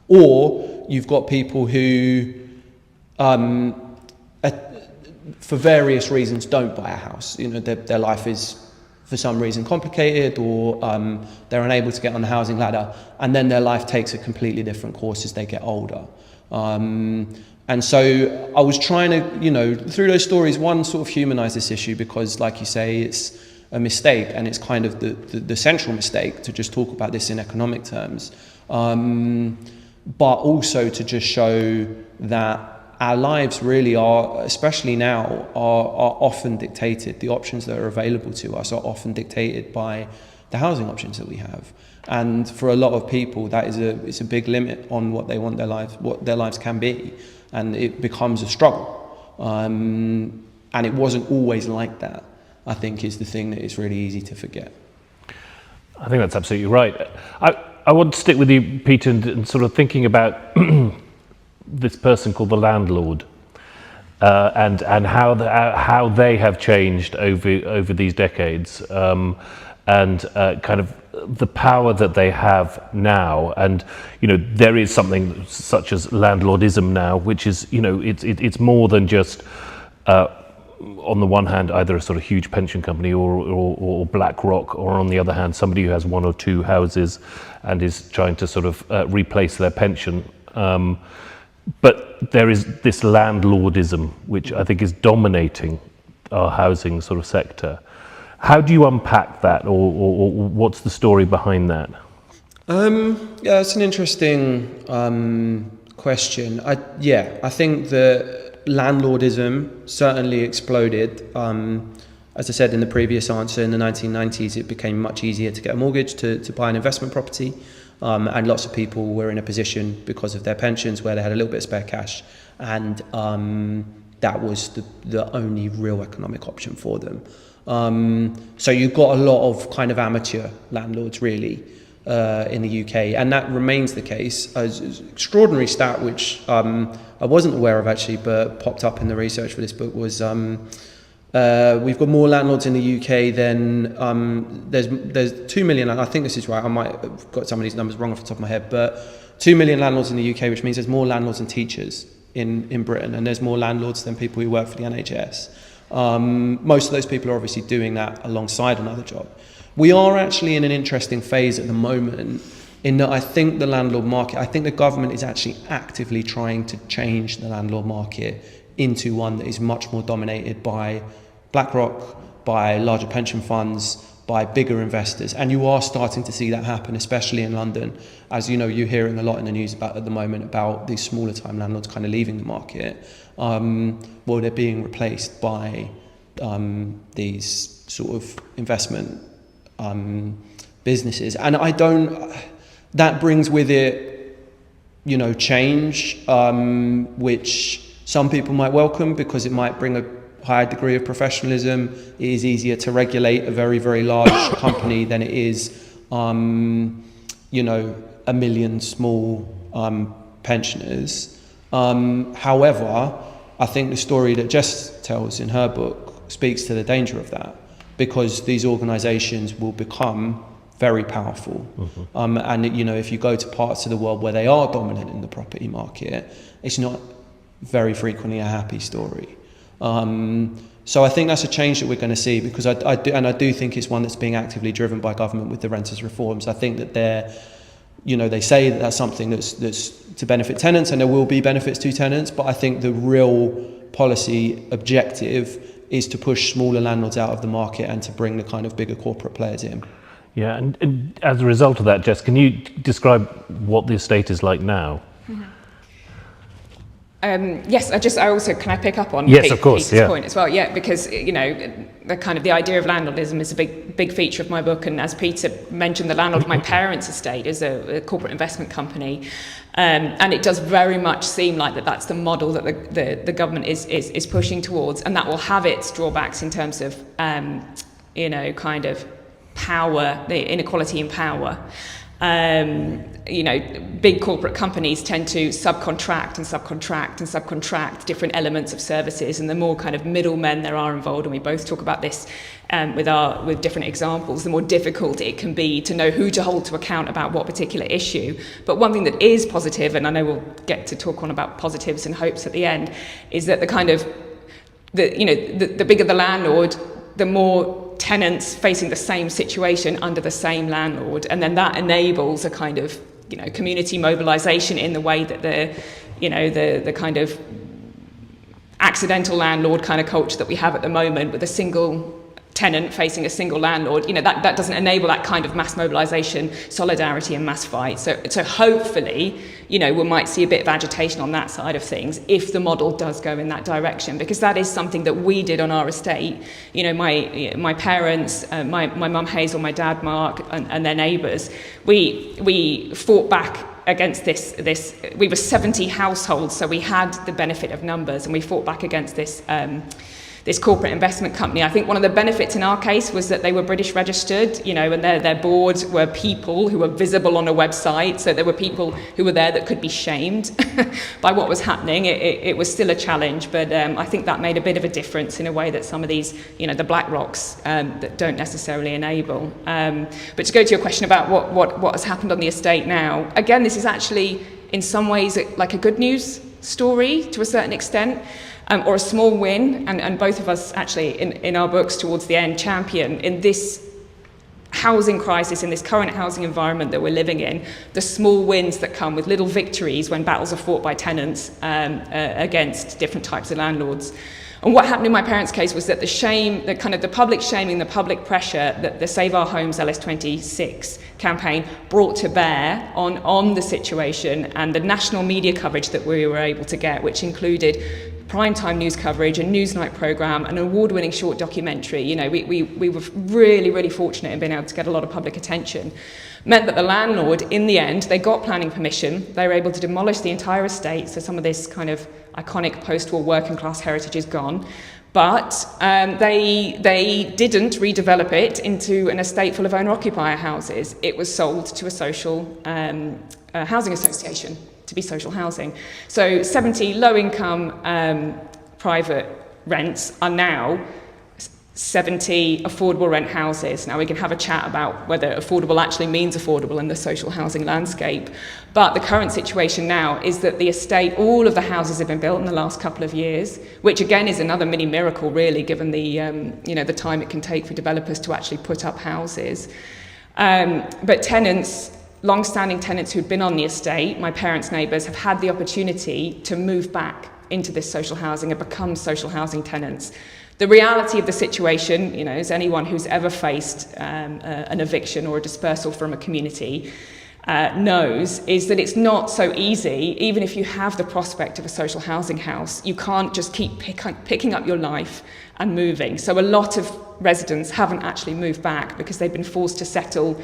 [SPEAKER 3] Or you've got people who, for various reasons, don't buy a house. You know, their life is for some reason complicated, or they're unable to get on the housing ladder, and then their life takes a completely different course as they get older. And so I was trying to, you know, through those stories, one, sort of humanize this issue, because like you say, it's a mistake, and it's kind of the central mistake to just talk about this in economic terms. But also to just show that our lives really are, especially now, are often dictated, the options that are available to us are often dictated by the housing options that we have. And for a lot of people, that is it's a big limit on what they want what their lives can be. And it becomes a struggle. And it wasn't always like that, I think, is the thing that is really easy to forget.
[SPEAKER 1] I think that's absolutely right. I want to stick with you, Peter, and sort of thinking about this person called the landlord, and how they have changed over these decades, and kind of the power that they have now. And you know, there is something such as landlordism now, which is, you know, it's more than just on the one hand either a sort of huge pension company or BlackRock, or on the other hand somebody who has one or two houses and is trying to sort of replace their pension. But there is this landlordism, which I think is dominating our housing sort of sector. How do you unpack that, or what's the story behind that?
[SPEAKER 3] Yeah, it's an interesting question. I think that landlordism certainly exploded. As I said in the previous answer, in the 1990s, it became much easier to get a mortgage to buy an investment property. And lots of people were in a position because of their pensions where they had a little bit of spare cash, and that was the only real economic option for them. So you've got a lot of kind of amateur landlords really in the UK, and that remains the case. An extraordinary stat which I wasn't aware of actually, but popped up in the research for this book, was we've got more landlords in the UK than there's 2 million. I think this is right. I might have got some of these numbers wrong off the top of my head, but 2 million landlords in the UK, which means there's more landlords than teachers in Britain, and there's more landlords than people who work for the NHS. Most of those people are obviously doing that alongside another job. We are actually in an interesting phase at the moment, in that I think the landlord market, I think the government is actually actively trying to change the landlord market into one that is much more dominated by BlackRock, by larger pension funds, by bigger investors. And you are starting to see that happen, especially in London. As you know, you're hearing a lot in the news about at the moment about these smaller time landlords kind of leaving the market. Well, they're being replaced by these sort of investment businesses. And that brings with it, you know, change, which some people might welcome because it might bring a higher degree of professionalism. It is easier to regulate a very, very large company than it is, you know, a million small pensioners. However, I think the story that Jess tells in her book speaks to the danger of that, because these organisations will become very powerful. Mm-hmm. And, you know, if you go to parts of the world where they are dominant in the property market, it's not very frequently a happy story. So I think that's a change that we're going to see, because I do think it's one that's being actively driven by government with the renters reforms. I think that they say that that's something that's to benefit tenants, and there will be benefits to tenants, but I think the real policy objective is to push smaller landlords out of the market and to bring the kind of bigger corporate players in.
[SPEAKER 1] Yeah, and as a result of that, Jess, can you describe what the estate is like now?
[SPEAKER 2] Yes, I also, can I pick up on
[SPEAKER 1] yes, of course,
[SPEAKER 2] Peter's point as well? Yeah, because the idea of landlordism is a big feature of my book, and as Peter mentioned, the landlord of my parents' estate is a corporate investment company, and it does very much seem like that's the model that the government is pushing towards, and that will have its drawbacks in terms of kind of power, the inequality in power. Big corporate companies tend to subcontract different elements of services, and the more kind of middlemen there are involved, and we both talk about this with different examples, the more difficult it can be to know who to hold to account about what particular issue. But one thing that is positive, and I know we'll get to talk on about positives and hopes at the end, is that the bigger the landlord, the more tenants facing the same situation under the same landlord, and then that enables a kind of community mobilization in the way that the kind of accidental landlord kind of culture that we have at the moment, with a single tenant facing a single landlord, that doesn't enable that kind of mass mobilization, solidarity and mass fight. So hopefully, we might see a bit of agitation on that side of things if the model does go in that direction, because that is something that we did on our estate. My parents, my mum Hazel, my dad Mark, and their neighbours, we fought back against this. We were 70 households, so we had the benefit of numbers, and we fought back against this corporate investment company. I think one of the benefits in our case was that they were British registered, and their boards were people who were visible on a website, so there were people who were there that could be shamed by what was happening. It was still a challenge, but I think that made a bit of a difference in a way that some of these, the black rocks that don't necessarily enable. But to go to your question about what has happened on the estate now, again, this is actually in some ways like a good news story to a certain extent. Or a small win, and both of us actually in our books towards the end champion in this housing crisis, in this current housing environment that we're living in, the small wins that come with little victories when battles are fought by tenants against different types of landlords. And what happened in my parents' case was that the public shaming, the public pressure that the Save Our Homes LS26 campaign brought to bear on the situation, and the national media coverage that we were able to get, which included primetime news coverage, a Newsnight programme, an award-winning short documentary. We were really, really fortunate in being able to get a lot of public attention. Meant that the landlord, in the end, they got planning permission. They were able to demolish the entire estate, so some of this kind of iconic post-war working class heritage is gone. But they didn't redevelop it into an estate full of owner-occupier houses. It was sold to a social housing association to be social housing. So 70 low-income private rents are now 70 affordable rent houses. Now we can have a chat about whether affordable actually means affordable in the social housing landscape. But the current situation now is that the estate, all of the houses have been built in the last couple of years, which again is another mini miracle really, given the the time it can take for developers to actually put up houses. But tenants, long-standing tenants who'd been on the estate, my parents' neighbours, have had the opportunity to move back into this social housing and become social housing tenants. The reality of the situation, as anyone who's ever faced an eviction or a dispersal from a community knows, is that it's not so easy. Even if you have the prospect of a social housing house, you can't just keep picking up your life and moving. So a lot of residents haven't actually moved back because they've been forced to settle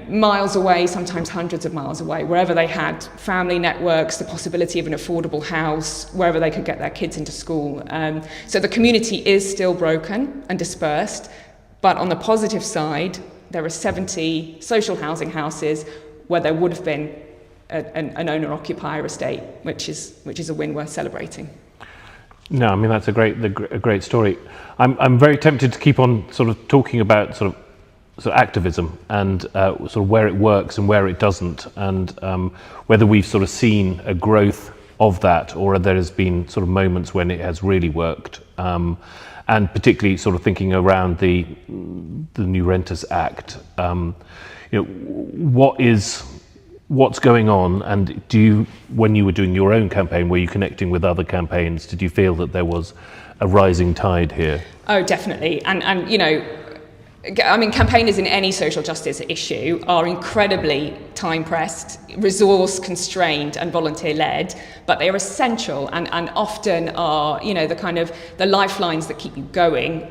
[SPEAKER 2] miles away, sometimes hundreds of miles away, wherever they had family networks, the possibility of an affordable house, wherever they could get their kids into school. So the community is still broken and dispersed, but on the positive side, there are 70 social housing houses where there would have been an owner-occupier estate, which is a win worth celebrating.
[SPEAKER 1] No, I mean, that's a great story. I'm very tempted to keep on sort of talking about sort of activism and sort of where it works and where it doesn't, and whether we've sort of seen a growth of that, or there has been sort of moments when it has really worked, and particularly sort of thinking around the New Renters Act. what's going on, and when you were doing your own campaign, were you connecting with other campaigns? Did you feel that there was a rising tide here?
[SPEAKER 2] Oh, definitely. And I mean, campaigners in any social justice issue are incredibly time-pressed, resource-constrained and volunteer-led, but they are essential and often are, the lifelines that keep you going,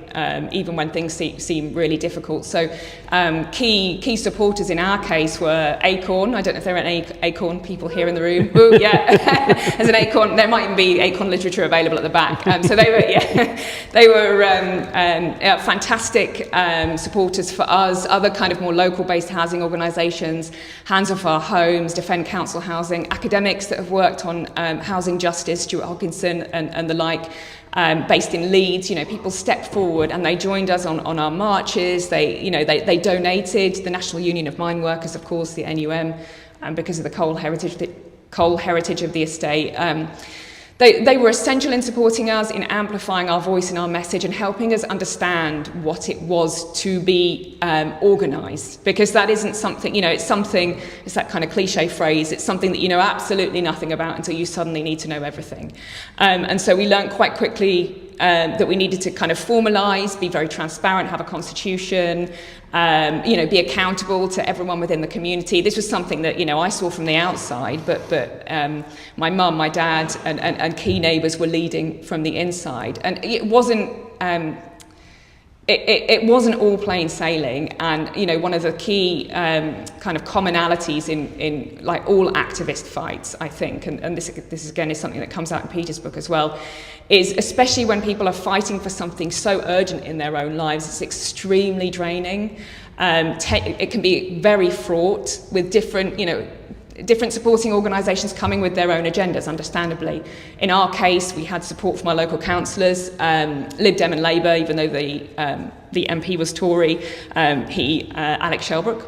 [SPEAKER 2] even when things seem really difficult. So key supporters in our case were Acorn. I don't know if there are any Acorn people here in the room. Oh, yeah, there's an Acorn. There might even be Acorn literature available at the back. So they were fantastic supporters for us. Other kind of more local-based housing organisations, Hands Off Our Homes, Defend Council Housing, academics that have worked on housing justice, Stuart Hogginson and the like, based in Leeds. People stepped forward and they joined us on our marches. They donated. The National Union of Mine Workers, of course, the NUM, because of the coal heritage of the estate. They were essential in supporting us, in amplifying our voice and our message, and helping us understand what it was to be organised. Because that isn't something, it's that kind of cliche phrase, it's something that you know absolutely nothing about until you suddenly need to know everything. And so we learned quite quickly that we needed to kind of formalise, be very transparent, have a constitution, be accountable to everyone within the community. This was something that, I saw from the outside, but my mum, my dad, and key neighbours were leading from the inside. And it wasn't all plain sailing. And, one of the key kind of commonalities in like all activist fights, I think, and this again is something that comes out in Peter's book as well, is especially when people are fighting for something so urgent in their own lives, it's extremely draining. It can be very fraught with different supporting organisations coming with their own agendas, understandably. In our case, we had support from our local councillors, Lib Dem and Labour, even though the MP was Tory, Alex Shelbrooke.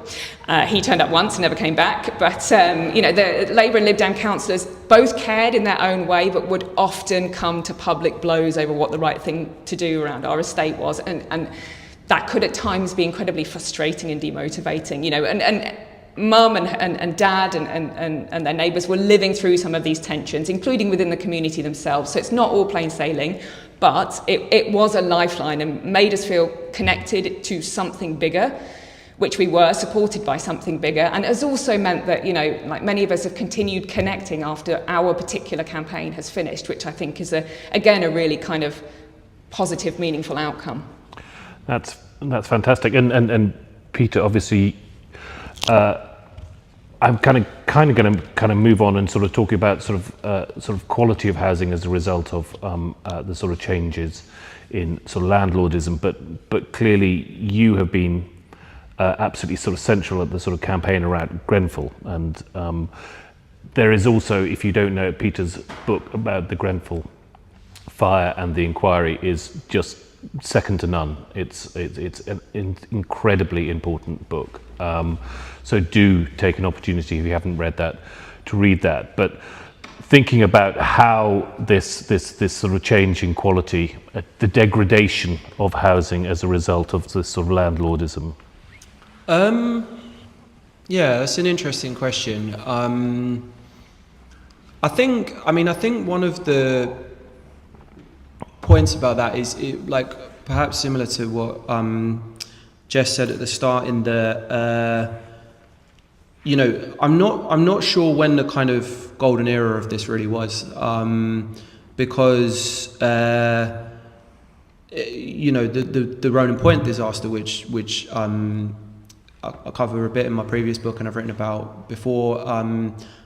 [SPEAKER 2] He turned up once and never came back. But, the Labour and Lib Dem councillors both cared in their own way, but would often come to public blows over what the right thing to do around our estate was. And that could at times be incredibly frustrating and demotivating, and Mum and Dad and their neighbours were living through some of these tensions, including within the community themselves. So it's not all plain sailing, but it was a lifeline and made us feel connected to something bigger, which we were, supported by something bigger. And it has also meant that, like many of us have continued connecting after our particular campaign has finished, which I think is, again, a really kind of positive, meaningful outcome.
[SPEAKER 1] That's fantastic. And Peter, obviously, I'm kind of going to move on and sort of talk about sort of quality of housing as a result of the sort of changes in sort of landlordism. But clearly, you have been absolutely sort of central at the sort of campaign around Grenfell, and there is also, if you don't know, Peter's book about the Grenfell fire and the inquiry is just second to none. It's an incredibly important book. So do take an opportunity, if you haven't read that, to read that. But thinking about how this sort of change in quality, the degradation of housing as a result of this sort of landlordism.
[SPEAKER 3] Yeah, that's an interesting question. I think one of the points about that is perhaps similar to what Jess said at the start. In the I'm not sure when the kind of golden era of this really was, because the Ronan Point disaster, which I cover a bit in my previous book and I've written about before,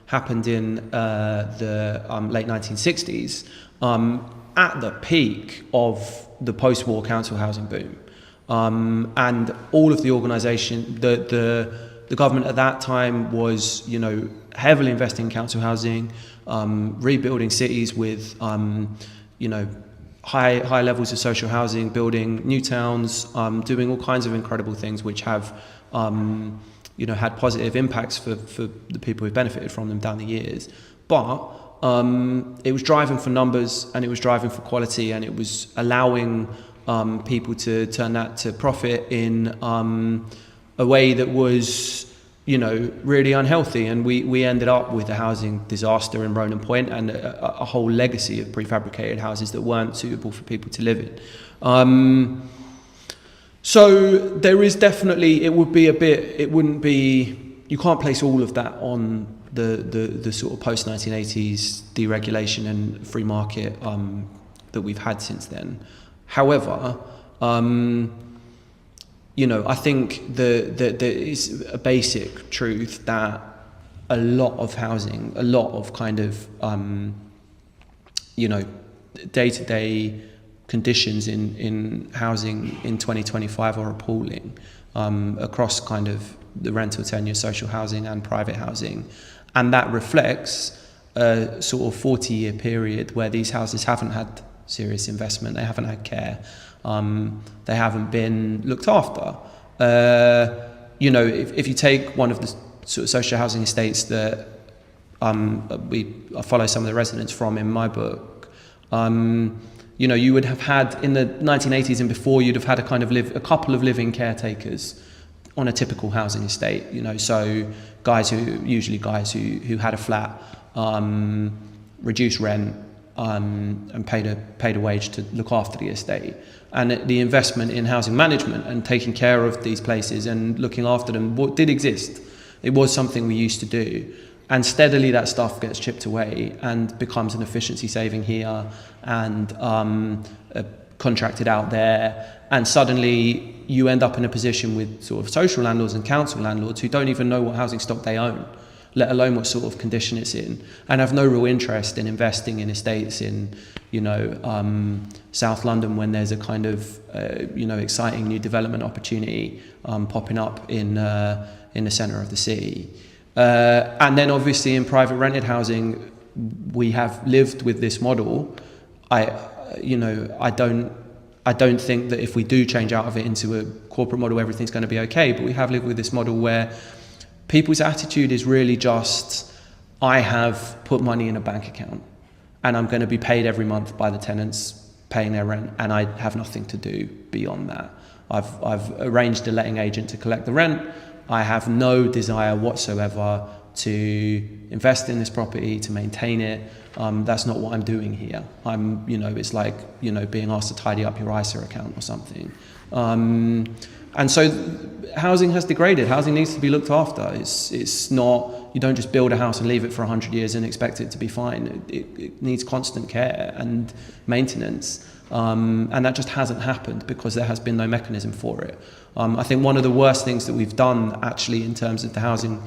[SPEAKER 3] happened in the late 1960s, at the peak of the post-war council housing boom. And all of the organisation, the government at that time was, heavily investing in council housing, rebuilding cities with, high levels of social housing, building new towns, doing all kinds of incredible things which have, had positive impacts for the people who benefited from them down the years. But it was driving for numbers, and it was driving for quality, and it was allowing people to turn that to profit in a way that was really unhealthy, and we ended up with a housing disaster in Ronan Point and a whole legacy of prefabricated houses that weren't suitable for people to live in. So there is definitely, you can't place all of that on the sort of post-1980s deregulation and free market that we've had since then. However, I think there is a basic truth that a lot of housing, a lot of kind of, day-to-day conditions in housing in 2025 are appalling across kind of the rental tenure, social housing and private housing. And that reflects a sort of 40-year period where these houses haven't had serious investment, they haven't had care, they haven't been looked after. If you take one of the sort of social housing estates that I follow some of the residents from in my book, you would have had in the 1980s and before, you'd have had a couple of living caretakers on a typical housing estate. So guys who had a flat, reduced rent, and paid a wage to look after the estate. And the investment in housing management and taking care of these places and looking after them did exist. It was something we used to do. And steadily that stuff gets chipped away and becomes an efficiency saving here and contracted out there. And suddenly you end up in a position with sort of social landlords and council landlords who don't even know what housing stock they own, let alone what sort of condition it's in, and have no real interest in investing in estates in, South London when there's a kind of, exciting new development opportunity popping up in the centre of the city. And then obviously in private rented housing, we have lived with this model. I don't think that if we do change out of it into a corporate model, everything's going to be okay. But we have lived with this model where people's attitude is really just, I have put money in a bank account and I'm going to be paid every month by the tenants paying their rent, and I have nothing to do beyond that. I've arranged a letting agent to collect the rent. I have no desire whatsoever to invest in this property, to maintain it. That's not what I'm doing here. It's like, being asked to tidy up your ISA account or something. And so housing has degraded. Housing needs to be looked after. It's not, you don't just build a house and leave it for 100 years and expect it to be fine. It needs constant care and maintenance. And that just hasn't happened because there has been no mechanism for it. I think one of the worst things that we've done actually in terms of the housing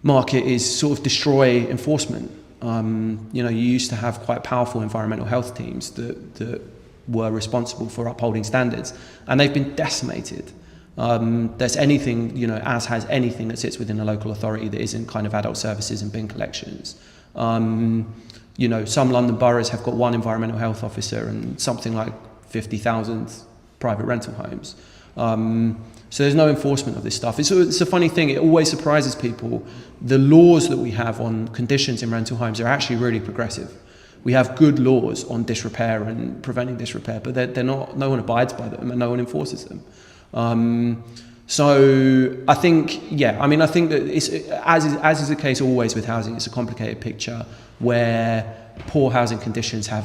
[SPEAKER 3] market is sort of destroy enforcement. You used to have quite powerful environmental health teams that were responsible for upholding standards, and they've been decimated. There's anything, as has anything that sits within a local authority that isn't kind of adult services and bin collections. Some London boroughs have got one environmental health officer and something like 50,000 private rental homes. So there's no enforcement of this stuff. It's a funny thing, it always surprises people. The laws that we have on conditions in rental homes are actually really progressive. We have good laws on disrepair and preventing disrepair, but they're not, no one abides by them and no one enforces them. So I think, I think that it's, as is the case always with housing, it's a complicated picture where poor housing conditions have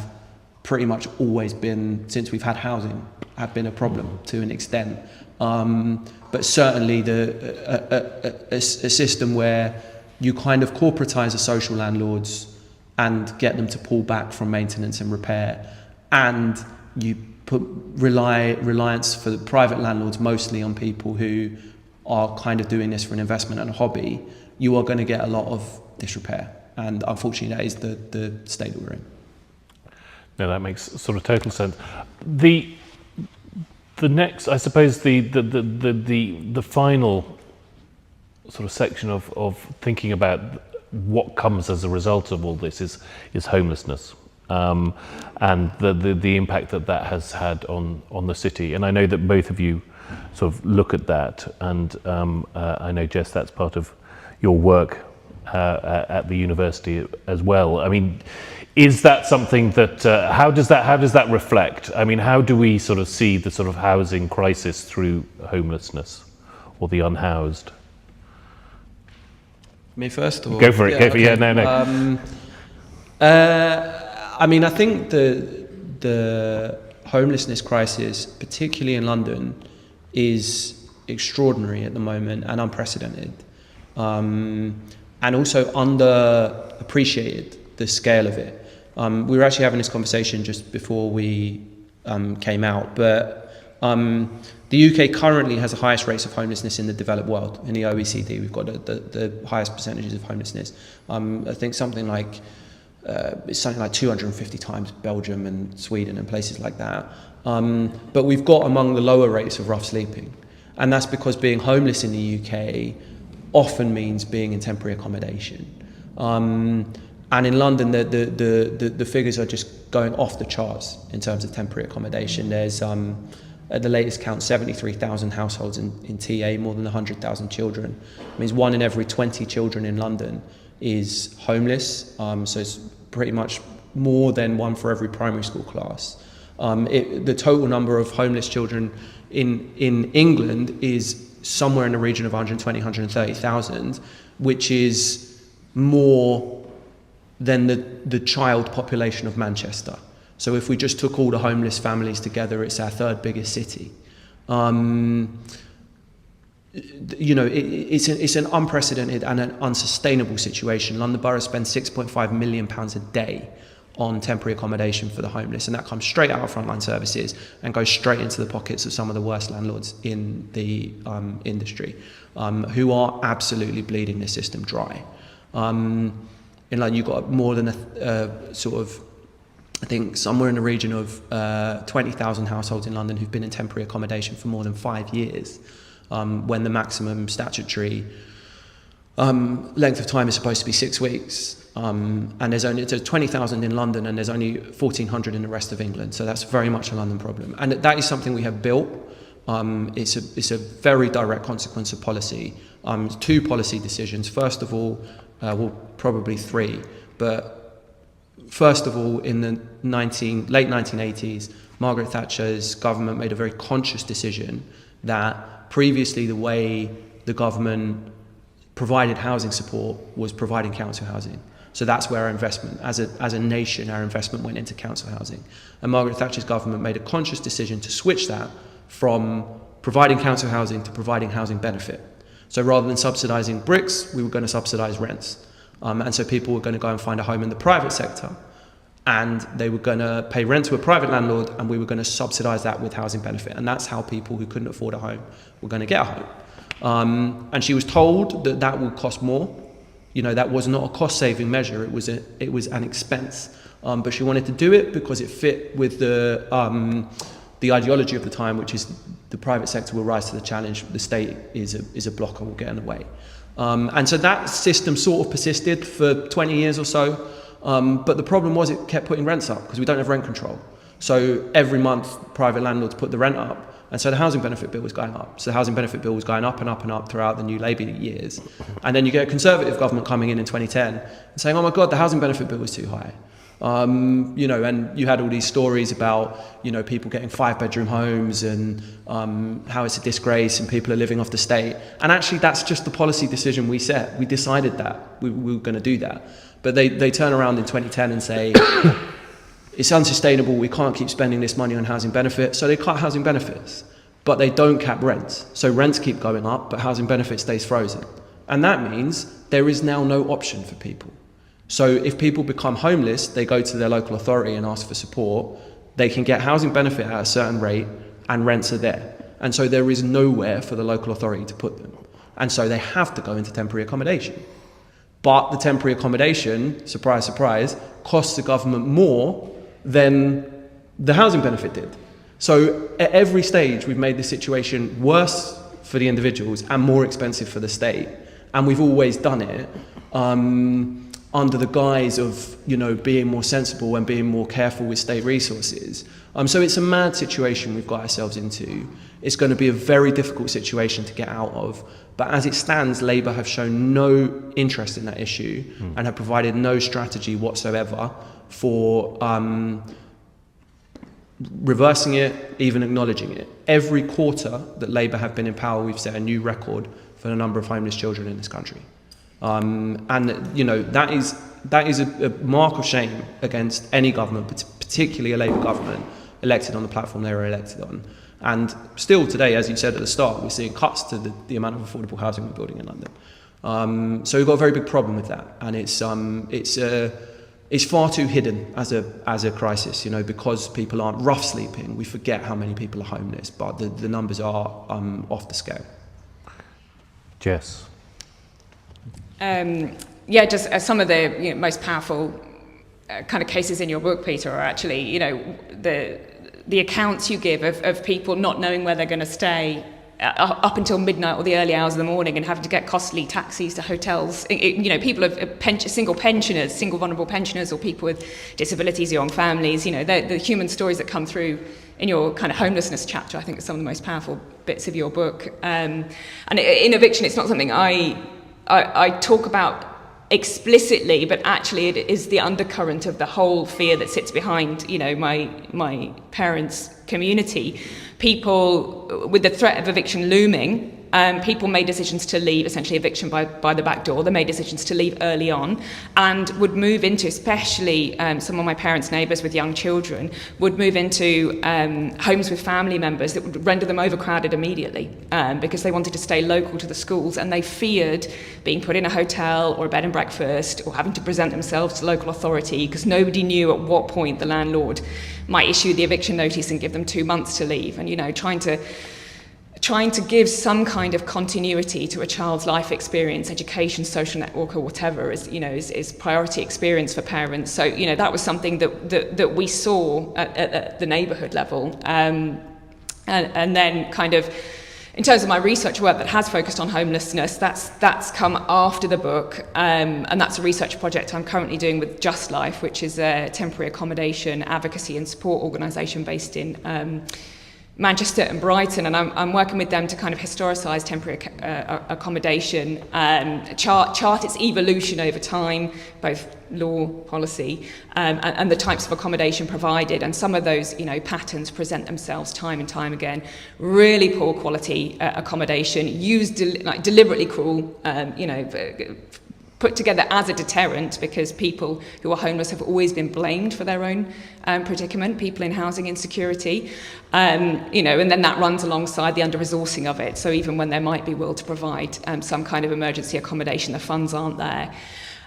[SPEAKER 3] pretty much always been, since we've had housing, have been a problem to an extent. But certainly a system where you kind of corporatise the social landlords and get them to pull back from maintenance and repair, and you put reliance for the private landlords mostly on people who are kind of doing this for an investment and a hobby, you are going to get a lot of disrepair. And unfortunately, that is the state that we're in.
[SPEAKER 1] No, that makes sort of total sense. The next, I suppose, the final sort of section of thinking about what comes as a result of all this is homelessness, and the impact that has had on the city. And I know that both of you sort of look at that, and I know, Jess, that's part of your work at the university as well. I mean, is that something that how does that reflect? I mean, how do we sort of see the sort of housing crisis through homelessness or the unhoused?
[SPEAKER 3] Me first? Or?
[SPEAKER 1] Go for it.
[SPEAKER 3] Yeah,
[SPEAKER 1] Go for,
[SPEAKER 3] okay.
[SPEAKER 1] yeah, no.
[SPEAKER 3] I mean, I think the homelessness crisis, particularly in London, is extraordinary at the moment and unprecedented, and also underappreciated, the scale of it. We were actually having this conversation just before we came out, but the UK currently has the highest rates of homelessness in the developed world. In the OECD, we've got the highest percentages of homelessness. I think something like 250 times Belgium and Sweden and places like that. But we've got among the lower rates of rough sleeping. And that's because being homeless in the UK often means being in temporary accommodation. And in London, the figures are just going off the charts in terms of temporary accommodation. There's, at the latest count, 73,000 households in TA, more than 100,000 children. It means 1 in every 20 children in London is homeless. So it's pretty much more than 1 for every primary school class. The total number of homeless children in England is somewhere in the region of 120, 130,000, which is more than the child population of Manchester. So if we just took all the homeless families together, it's our 3rd biggest city. It's an unprecedented and an unsustainable situation. London Borough spends £6.5 million a day on temporary accommodation for the homeless, and that comes straight out of frontline services and goes straight into the pockets of some of the worst landlords in the industry, who are absolutely bleeding the system dry. In London, you've got more than I think somewhere in the region of 20,000 households in London who've been in temporary accommodation for more than 5 years, when the maximum statutory length of time is supposed to be 6 weeks. And there's 20,000 in London, and there's only 1,400 in the rest of England. So that's very much a London problem. And that is something we have built. It's a very direct consequence of policy. 2 policy decisions. First of all, well, probably 3, but first of all, in the late 1980s, Margaret Thatcher's government made a very conscious decision that previously the way the government provided housing support was providing council housing. So that's where our investment, as a nation, our investment went into council housing. And Margaret Thatcher's government made a conscious decision to switch that from providing council housing to providing housing benefit. So rather than subsidising bricks, we were going to subsidise rents. And so people were going to go and find a home in the private sector, and they were going to pay rent to a private landlord, and we were going to subsidise that with housing benefit. And that's how people who couldn't afford a home were going to get a home. And she was told that that would cost more. You know, that was not a cost-saving measure. It was an expense. But she wanted to do it because it fit with the ideology of the time, which is the private sector will rise to the challenge. The state is a blocker, will get in the way. And so that system sort of persisted for 20 years or so. But the problem was it kept putting rents up because we don't have rent control. So every month, private landlords put the rent up. And so the housing benefit bill was going up. So the housing benefit bill was going up and up and up throughout the new Labour years. And then you get a Conservative government coming in 2010 and saying, oh my God, the housing benefit bill was too high. And you had all these stories about, people getting 5-bedroom homes and how it's a disgrace and people are living off the state. And actually, that's just the policy decision we set. We decided that we were going to do that. But they turn around in 2010 and say, it's unsustainable, we can't keep spending this money on housing benefit, so they cut housing benefits. But they don't cap rents. So rents keep going up, but housing benefit stays frozen. And that means there is now no option for people. So if people become homeless, they go to their local authority and ask for support. They can get housing benefit at a certain rate, and rents are there. And so there is nowhere for the local authority to put them. And so they have to go into temporary accommodation. But the temporary accommodation, surprise, surprise, costs the government more than the housing benefit did. So at every stage, we've made the situation worse for the individuals and more expensive for the state. And we've always done it under the guise of, being more sensible and being more careful with state resources. So it's a mad situation we've got ourselves into. It's going to be a very difficult situation to get out of. But as it stands, Labour have shown no interest in that issue and have provided no strategy whatsoever for reversing it, even acknowledging it. Every quarter that Labour have been in power, we've set a new record for the number of homeless children in this country. And, you know, that is a mark of shame against any government, but particularly a Labour government elected on the platform they were elected on. And still today, as you said at the start, we're seeing cuts to the amount of affordable housing we're building in London. So we've got a very big problem with that, and it's far too hidden as a crisis, you know, because people aren't rough sleeping. We forget how many people are homeless, but the numbers are off the scale.
[SPEAKER 1] Jess.
[SPEAKER 2] Yeah, just some of the most powerful kind of cases in your book, Peter, are actually, you know, the accounts you give of people not knowing where they're going to stay up until midnight or the early hours of the morning and having to get costly taxis to hotels. You know, people of single pensioners, single vulnerable pensioners, or people with disabilities, young families. You know, the human stories that come through in your kind of homelessness chapter, I think, are some of the most powerful bits of your book. And in Eviction, it's not something I talk about explicitly, but actually it is the undercurrent of the whole fear that sits behind, you know, my parents' community. People, with the threat of eviction looming, people made decisions to leave, essentially eviction by the back door. They made decisions to leave early on and would move into, especially some of my parents' neighbours with young children, would move into homes with family members that would render them overcrowded immediately because they wanted to stay local to the schools, and they feared being put in a hotel or a bed and breakfast or having to present themselves to local authority because nobody knew at what point the landlord might issue the eviction notice and give them 2 months to leave. And, you know, trying to give some kind of continuity to a child's life experience, education, social network, or whatever is priority experience for parents. So, you know, that was something that we saw at the neighbourhood level. And then kind of, in terms of my research work that has focused on homelessness, that's come after the book, and that's a research project I'm currently doing with Just Life, which is a temporary accommodation advocacy and support organisation based in Manchester and Brighton, and I'm working with them to kind of historicise temporary accommodation, chart its evolution over time, both law, policy, and the types of accommodation provided. And some of those, you know, patterns present themselves time and time again. Really poor quality accommodation, used deliberately cruel, you know, put together as a deterrent, because people who are homeless have always been blamed for their own predicament, people in housing insecurity, you know, and then that runs alongside the under-resourcing of it. So even when there might be will to provide some kind of emergency accommodation, the funds aren't there.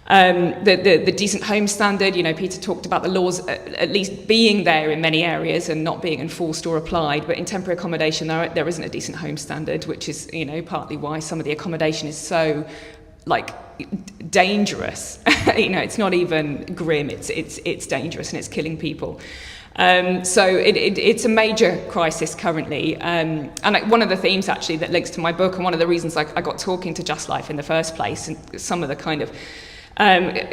[SPEAKER 2] The decent home standard, you know, Peter talked about the laws at least being there in many areas and not being enforced or applied, but in temporary accommodation there isn't a decent home standard, which is, you know, partly why some of the accommodation is so, like, dangerous. You know, it's not even grim, it's dangerous, and it's killing people. So it's a major crisis currently, and one of the themes actually that links to my book, and one of the reasons I got talking to Just Life in the first place, and some of the kind of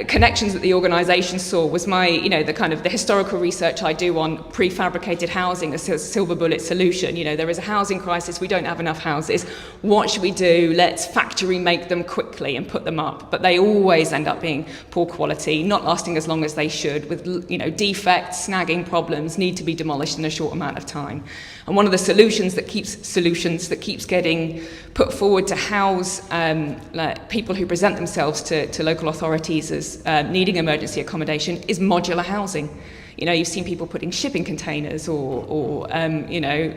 [SPEAKER 2] connections that the organisation saw, was my, you know, the historical research I do on prefabricated housing as a silver bullet solution. You know, there is a housing crisis, we don't have enough houses. What should we do? Let's factory make them quickly and put them up. But they always end up being poor quality, not lasting as long as they should, with, you know, defects, snagging problems, need to be demolished in a short amount of time. And one of the solutions that keeps getting put forward to house people who present themselves to local authorities as needing emergency accommodation is modular housing. You know, you've seen people putting shipping containers or you know,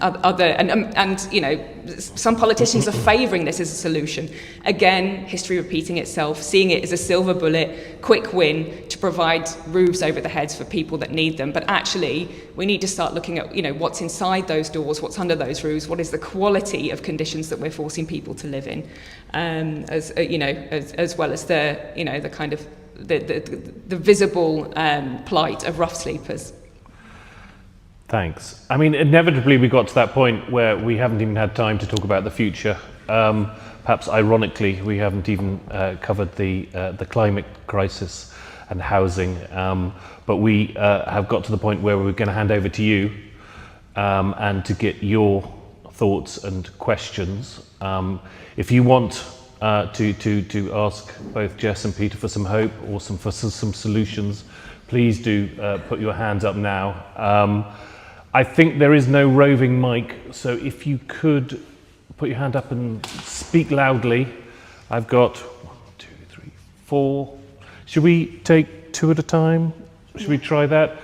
[SPEAKER 2] other, and you know, some politicians are favouring this as a solution. Again, history repeating itself, seeing it as a silver bullet, quick win to provide roofs over the heads for people that need them. But actually, we need to start looking at, you know, what's inside those doors, what's under those roofs, what is the quality of conditions that we're forcing people to live in, as you know, as well as the, you know, the kind of the visible plight of rough sleepers.
[SPEAKER 1] Thanks. I mean, inevitably we got to that point where we haven't even had time to talk about the future. Perhaps ironically, we haven't even covered the climate crisis and housing, but we have got to the point where we're going to hand over to you and to get your thoughts and questions. If you want to ask both Jess and Peter for some hope or for some solutions, please do put your hands up now. I think there is no roving mic, so if you could put your hand up and speak loudly. I've got 4. Should we take 2 at a time? Should we try that?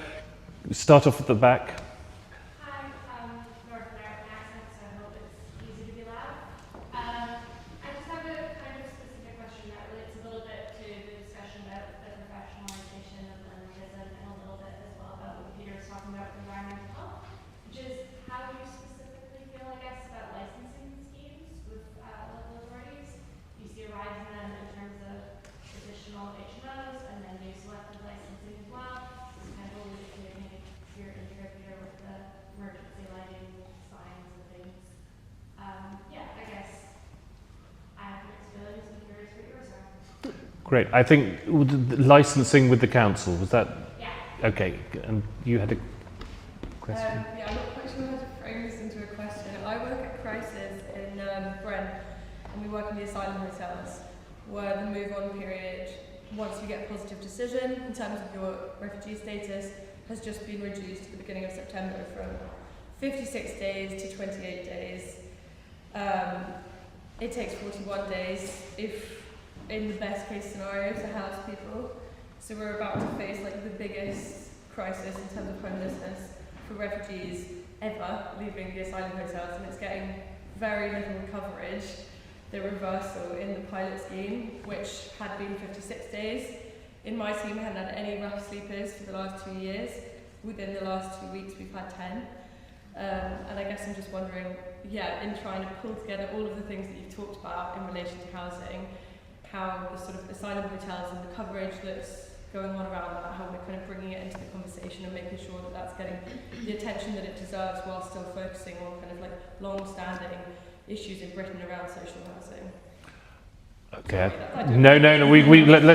[SPEAKER 1] Start off at the back.
[SPEAKER 4] Hi, North American accent, so I hope it's easy to be loud. I just have a kind of specific question that relates a little bit to the discussion about the professionalization of journalism and a little bit as well about what Peter was talking about with environmental health, which is how do you specifically feel, I guess, about licensing schemes with local authorities? Do you see a rise in them in terms of additional HMOs and then new selective licensing as well? This kind of alluded to maybe your intro here with the emergency lighting signs and things. Yeah, I guess I have mixed feelings. I'm curious what yours are.
[SPEAKER 1] Great. I think licensing with the council, was that?
[SPEAKER 4] Yeah.
[SPEAKER 1] Okay. And you had a question?
[SPEAKER 5] Yeah, I'm not quite sure how to frame this into a question. I work at Crisis in Brent, and we work in the asylum hotels, where the move-on period, once you get a positive decision in terms of your refugee status, has just been reduced at the beginning of September from 56 days to 28 days. It takes 41 days, if in the best case scenario, to house people. So we're about to face like the biggest crisis in terms of homelessness for refugees ever leaving the asylum hotels, and it's getting very little coverage. The Verso in the pilot scheme, which had been 56 days. In my team, hadn't had any rough sleepers for the last 2 years. Within the last 2 weeks, we've had 10. And I guess I'm just wondering, yeah, in trying to pull together all of the things that you've talked about in relation to housing, how the sort of asylum hotels and the coverage that's going on around that, how we're kind of bringing it into the conversation and making sure that that's getting the attention that it deserves while still focusing on kind of like long-standing issues in Britain around social housing.
[SPEAKER 1] Okay. No.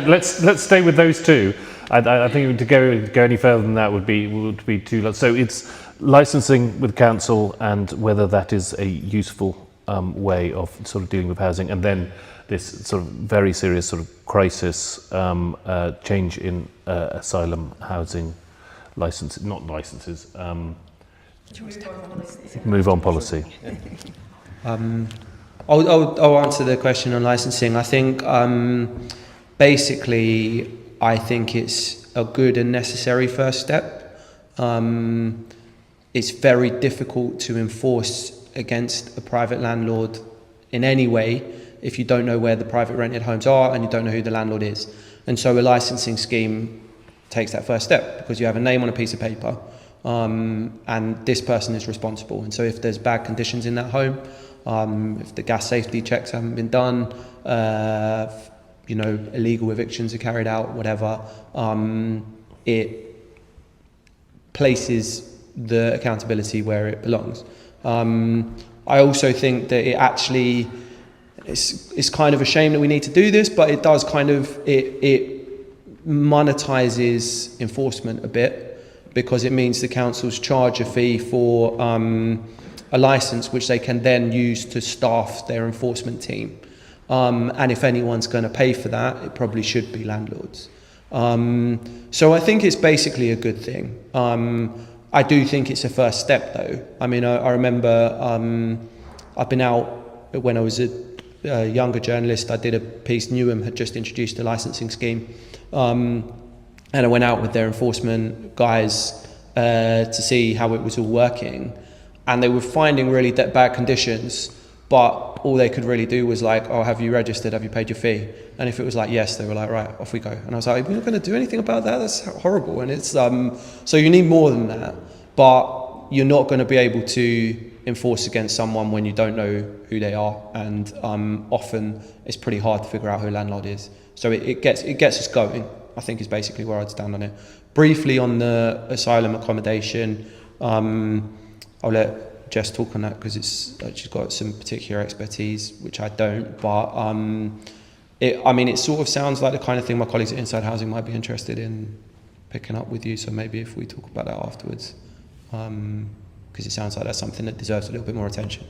[SPEAKER 1] Let's stay with those two. I think to go any further than that would be too long. So it's licensing with council and whether that is a useful way of sort of dealing with housing, and then this sort of very serious sort of crisis change in asylum housing licenses, not licenses. Move on policy.
[SPEAKER 3] I'll answer the question on licensing. I think basically I think it's a good and necessary first step. It's very difficult to enforce against a private landlord in any way if you don't know where the private rented homes are and you don't know who the landlord is. And so a licensing scheme takes that first step because you have a name on a piece of paper and this person is responsible. And so if there's bad conditions in that home, if the gas safety checks haven't been done, illegal evictions are carried out, whatever, it places the accountability where it belongs. I also think that it actually, it's kind of a shame that we need to do this, but it does kind of, it monetizes enforcement a bit because it means the councils charge a fee for a license which they can then use to staff their enforcement team. And if anyone's going to pay for that, it probably should be landlords. So I think it's basically a good thing. I do think it's a first step though. I mean, I remember I've been out when I was a younger journalist. I did a piece, Newham had just introduced a licensing scheme. And I went out with their enforcement guys to see how it was all working. And they were finding really bad conditions, but all they could really do was like, oh, have you registered? Have you paid your fee? And if it was like, yes, they were like, right, off we go. And I was like, we're not going to do anything about that. That's horrible. And it's, so you need more than that, but you're not going to be able to enforce against someone when you don't know who they are. And often it's pretty hard to figure out who a landlord is. So it gets us going, I think is basically where I'd stand on it. Briefly on the asylum accommodation, I'll let Jess talk on that because she's got some particular expertise, which I don't. But it sort of sounds like the kind of thing my colleagues at Inside Housing might be interested in picking up with you. So maybe if we talk about that afterwards, because it sounds like that's something that deserves a little bit more attention.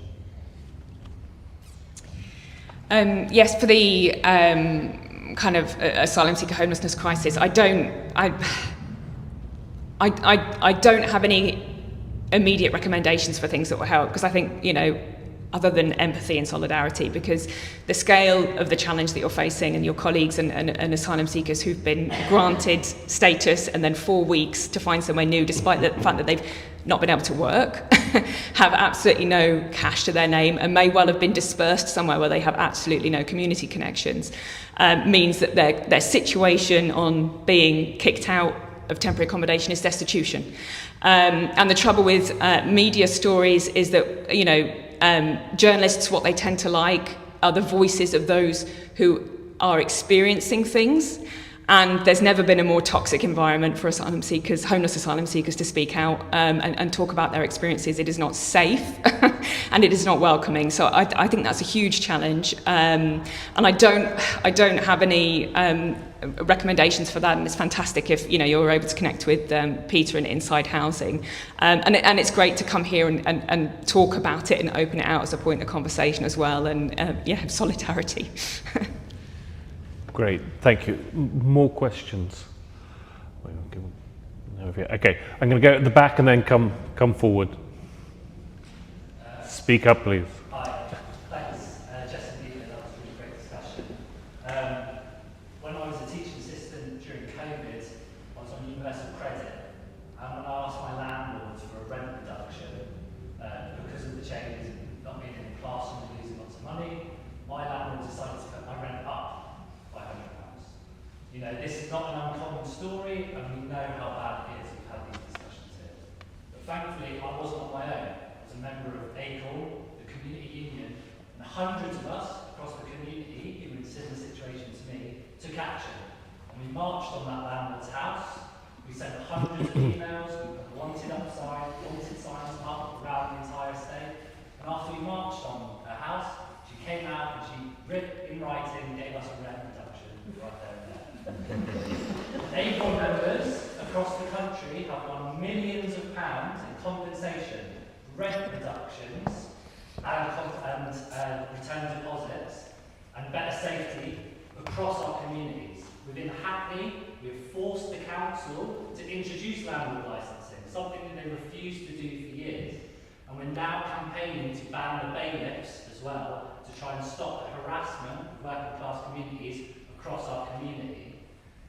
[SPEAKER 2] Yes, for the kind of asylum seeker homelessness crisis, I don't have any immediate recommendations for things that will help, because I think, other than empathy and solidarity, because the scale of the challenge that you're facing, and your colleagues and asylum seekers who've been granted status and then 4 weeks to find somewhere new, despite the fact that they've not been able to work, have absolutely no cash to their name, and may well have been dispersed somewhere where they have absolutely no community connections, means that their situation on being kicked out of temporary accommodation is destitution. And the trouble with media stories is that, you know, journalists, what they tend to like are the voices of those who are experiencing things. And there's never been a more toxic environment for asylum seekers, homeless asylum seekers, to speak out and talk about their experiences. It is not safe and it is not welcoming. So I think that's a huge challenge. And I don't have any recommendations for that. And it's fantastic if, you know, you're able to connect with Peter in Inside Housing. And it's great to come here and talk about it and open it out as a point of conversation as well. And yeah, solidarity.
[SPEAKER 1] Great, thank you. More questions? Okay, I'm going to go at the back and then come forward. Speak up, please.
[SPEAKER 6] Hi, thanks, Jess and Nina, that was a really great discussion. When I was a teaching assistant during COVID, I was on universal credit, and when I asked my landlords for a rent reduction, because of the changes and not being in the classroom and losing lots of money, my landlord decided to put my rent up. You know, this is not an uncommon story, and we know how bad it is. We've had these discussions here. But thankfully, I wasn't on my own. I was a member of ACOL, the community union, and hundreds of us across the community who were in a similar situation to me took action. And we marched on that landlord's house. We sent hundreds of emails. We put wanted signs up around the entire estate. And after we marched on her house, she came out and she wrote in writing, gave us a rent reduction right there and there. ACOL members across the country have won millions of pounds in compensation, rent reductions, and return deposits, and better safety across our communities. Within Hackney, we've forced the council to introduce landlord licensing, something that they refused to do for years. And we're now campaigning to ban the bailiffs as well, to try and stop the harassment of working class communities across our community.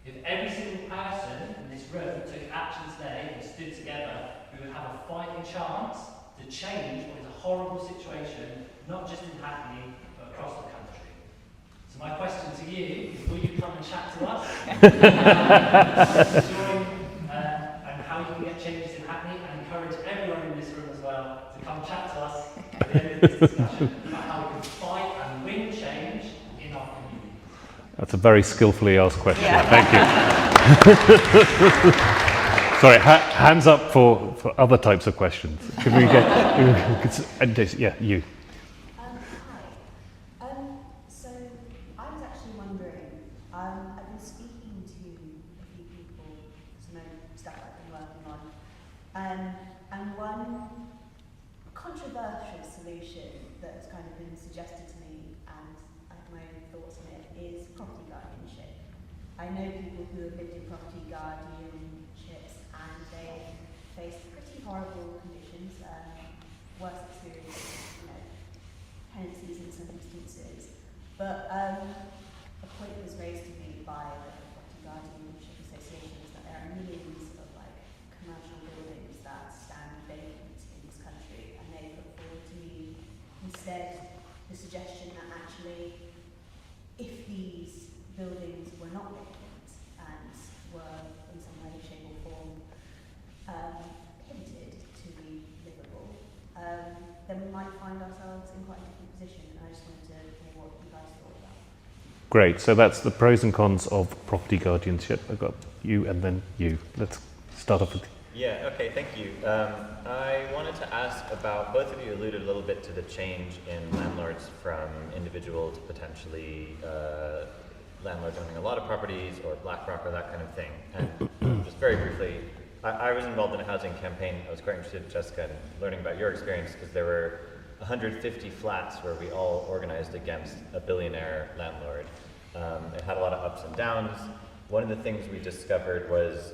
[SPEAKER 6] If every single person in this room took action today and stood together, we would have a fighting chance to change what is a horrible situation, not just in Hackney, but across the country. So my question to you is, will you come and chat to us? Join, and how you can get changes in Hackney, and encourage everyone in this room as well to come chat to us at the end of this discussion about how we can fight and win change in our community.
[SPEAKER 1] That's a very skillfully asked question.
[SPEAKER 2] Yeah.
[SPEAKER 1] Thank you. Sorry, hands up for other types of questions. Can we get? Yeah, you.
[SPEAKER 7] Hi. So I was actually wondering, I've been speaking to a few people, some stuff I've been working on, and one controversial solution that has kind of been suggested to me, and I have my own thoughts on it, is property guardianship. I know people who have lived in property guardianships and they face pretty horrible conditions, worse experiences, tenancies in some instances. But a point was raised to me by the Property Guardianship Association is that there are millions of commercial buildings that stand vacant in this country, and they put forward to me instead the suggestion that actually, if these buildings were not vacant and were in some way, shape or form pivoted to be livable, then we might find ourselves in quite a different position. And I just wanted to hear what you guys thought about.
[SPEAKER 1] Great. So that's the pros and cons of property guardianship. I've got you and then you. Let's start off with.
[SPEAKER 8] Yeah. Okay. Thank you. I wanted to ask about, both of you alluded a little bit to the change in landlords from individual to potentially landlords owning a lot of properties or BlackRock or that kind of thing. And just very briefly, I was involved in a housing campaign. I was quite interested, Jessica, in learning about your experience, because there were 150 flats where we all organized against a billionaire landlord. It had a lot of ups and downs. One of the things we discovered was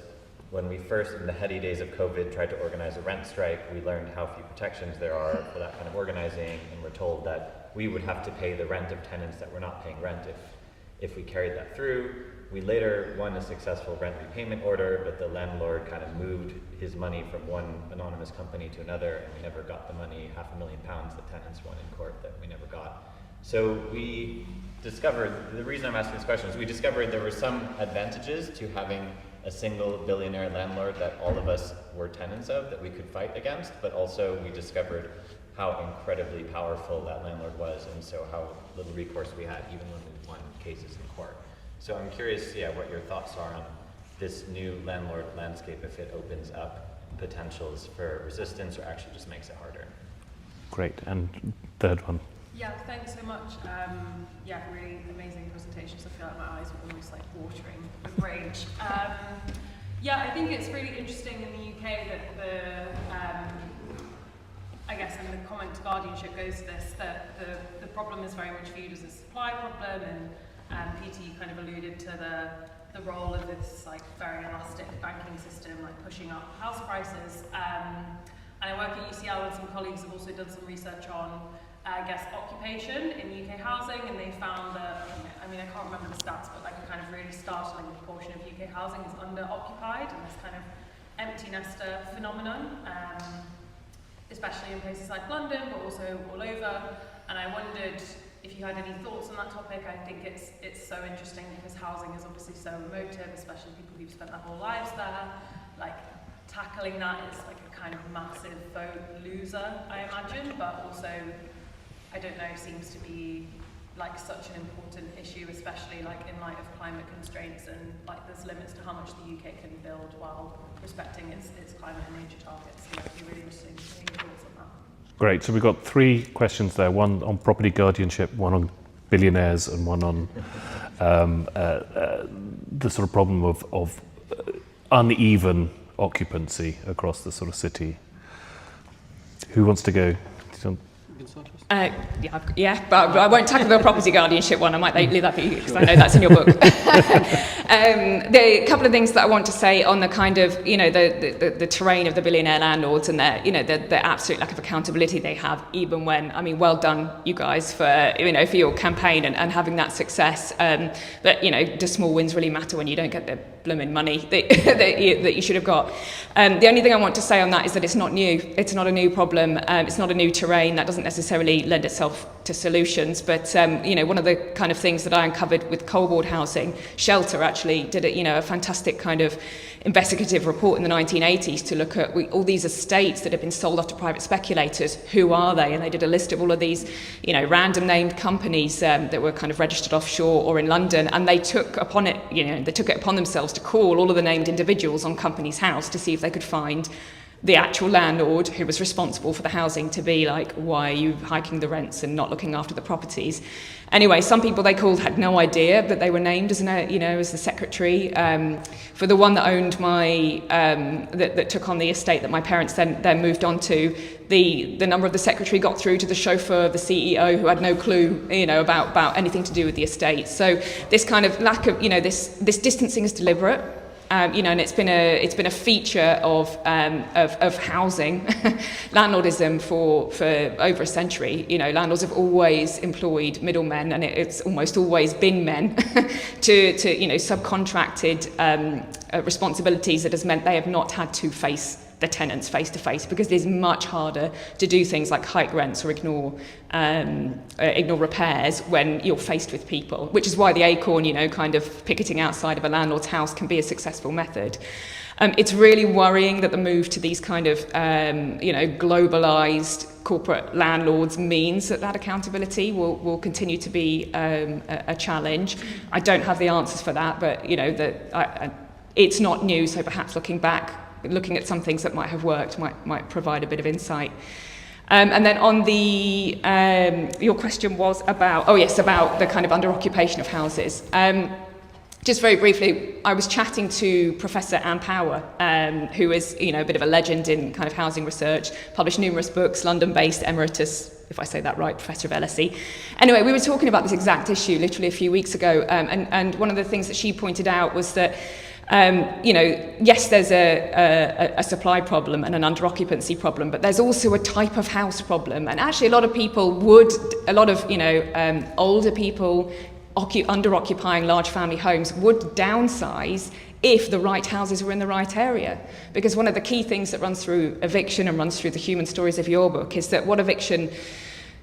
[SPEAKER 8] when we first, in the heady days of COVID, tried to organize a rent strike, we learned how few protections there are for that kind of organizing, and we're told that we would have to pay the rent of tenants that were not paying rent if we carried that through. We later won a successful rent repayment order, but the landlord kind of moved his money from one anonymous company to another, and we never got the money, £500,000 the tenants won in court that we never got. So we discovered, the reason I'm asking this question is we discovered there were some advantages to having a single billionaire landlord that all of us were tenants of that we could fight against, but also we discovered how incredibly powerful that landlord was, and so how little recourse we had even when we won cases in court. So I'm curious, what your thoughts are on this new landlord landscape, if it opens up potentials for resistance or actually just makes it harder.
[SPEAKER 1] Great, and third one.
[SPEAKER 5] Yeah, thanks so much. Really amazing presentations. I feel like my eyes were almost like watering with rage. I think it's really interesting in the UK that I guess, and the comment to guardianship goes to this, that the problem is very much viewed as a supply problem, and PT kind of alluded to the role of this like very elastic banking system, like pushing up house prices. And I work at UCL, and some colleagues have also done some research on occupation in UK housing, and they found that, I can't remember the stats, but like a kind of really startling proportion of UK housing is under-occupied, and this kind of empty nester phenomenon, especially in places like London, but also all over. And I wondered if you had any thoughts on that topic. I think it's so interesting because housing is obviously so emotive, especially people who've spent their whole lives there. Like, tackling that is like a kind of massive vote loser, I imagine, but also, I don't know, seems to be like such an important issue, especially like in light of climate constraints, and like there's limits to how much the UK can build while respecting its climate and nature targets. So it'd be really interesting to hear your thoughts on that. Great,
[SPEAKER 1] so we've got three questions there, one on property guardianship, one on billionaires, and one on the sort of problem of uneven occupancy across the sort of city. Who wants to go?
[SPEAKER 2] But I won't tackle the property guardianship one. I might leave that for you because I know that's in your book. The couple of things that I want to say on the kind of, the terrain of the billionaire landlords and their, the absolute lack of accountability they have, even when, well done, you guys, for your campaign and having that success. But, do small wins really matter when you don't get the blooming money that you should have got? The only thing I want to say on that is that it's not new. It's not a new problem. It's not a new terrain. That doesn't necessarily lend itself to solutions. But, one of the kind of things that I uncovered with cold housing, Shelter actually did a fantastic kind of investigative report in the 1980s to look at all these estates that have been sold off to private speculators. Who are they? And they did a list of all of these, random named companies that were kind of registered offshore or in London, and they took it upon themselves to call all of the named individuals on Companies House to see if they could find the actual landlord who was responsible for the housing to be like, why are you hiking the rents and not looking after the properties? Anyway, some people they called had no idea that they were named as as the secretary. For the one that owned my that took on the estate that my parents then moved on to, the number of the secretary got through to the chauffeur of the CEO, who had no clue about anything to do with the estate. So this kind of lack of this distancing is deliberate. And it's been a feature of housing landlordism for over a century. Landlords have always employed middlemen, and it's almost always been men to subcontracted responsibilities that has meant they have not had to face the tenants face to face, because it is much harder to do things like hike rents or ignore repairs when you're faced with people, which is why the acorn, kind of picketing outside of a landlord's house can be a successful method. It's really worrying that the move to these kind of, globalized corporate landlords means that accountability will continue to be a challenge. I don't have the answers for that, but, it's not new, so perhaps looking at some things that might have worked might provide a bit of insight. And then on the, your question was about the kind of under-occupation of houses. Just very briefly, I was chatting to Professor Anne Power, who is, a bit of a legend in kind of housing research, published numerous books, London-based emeritus, if I say that right, Professor of LSE. Anyway, we were talking about this exact issue literally a few weeks ago, and one of the things that she pointed out was that Yes, there's a supply problem and an under-occupancy problem, but there's also a type of house problem. And actually, a lot of older people under-occupying large family homes would downsize if the right houses were in the right area. Because one of the key things that runs through eviction and runs through the human stories of your book is that what eviction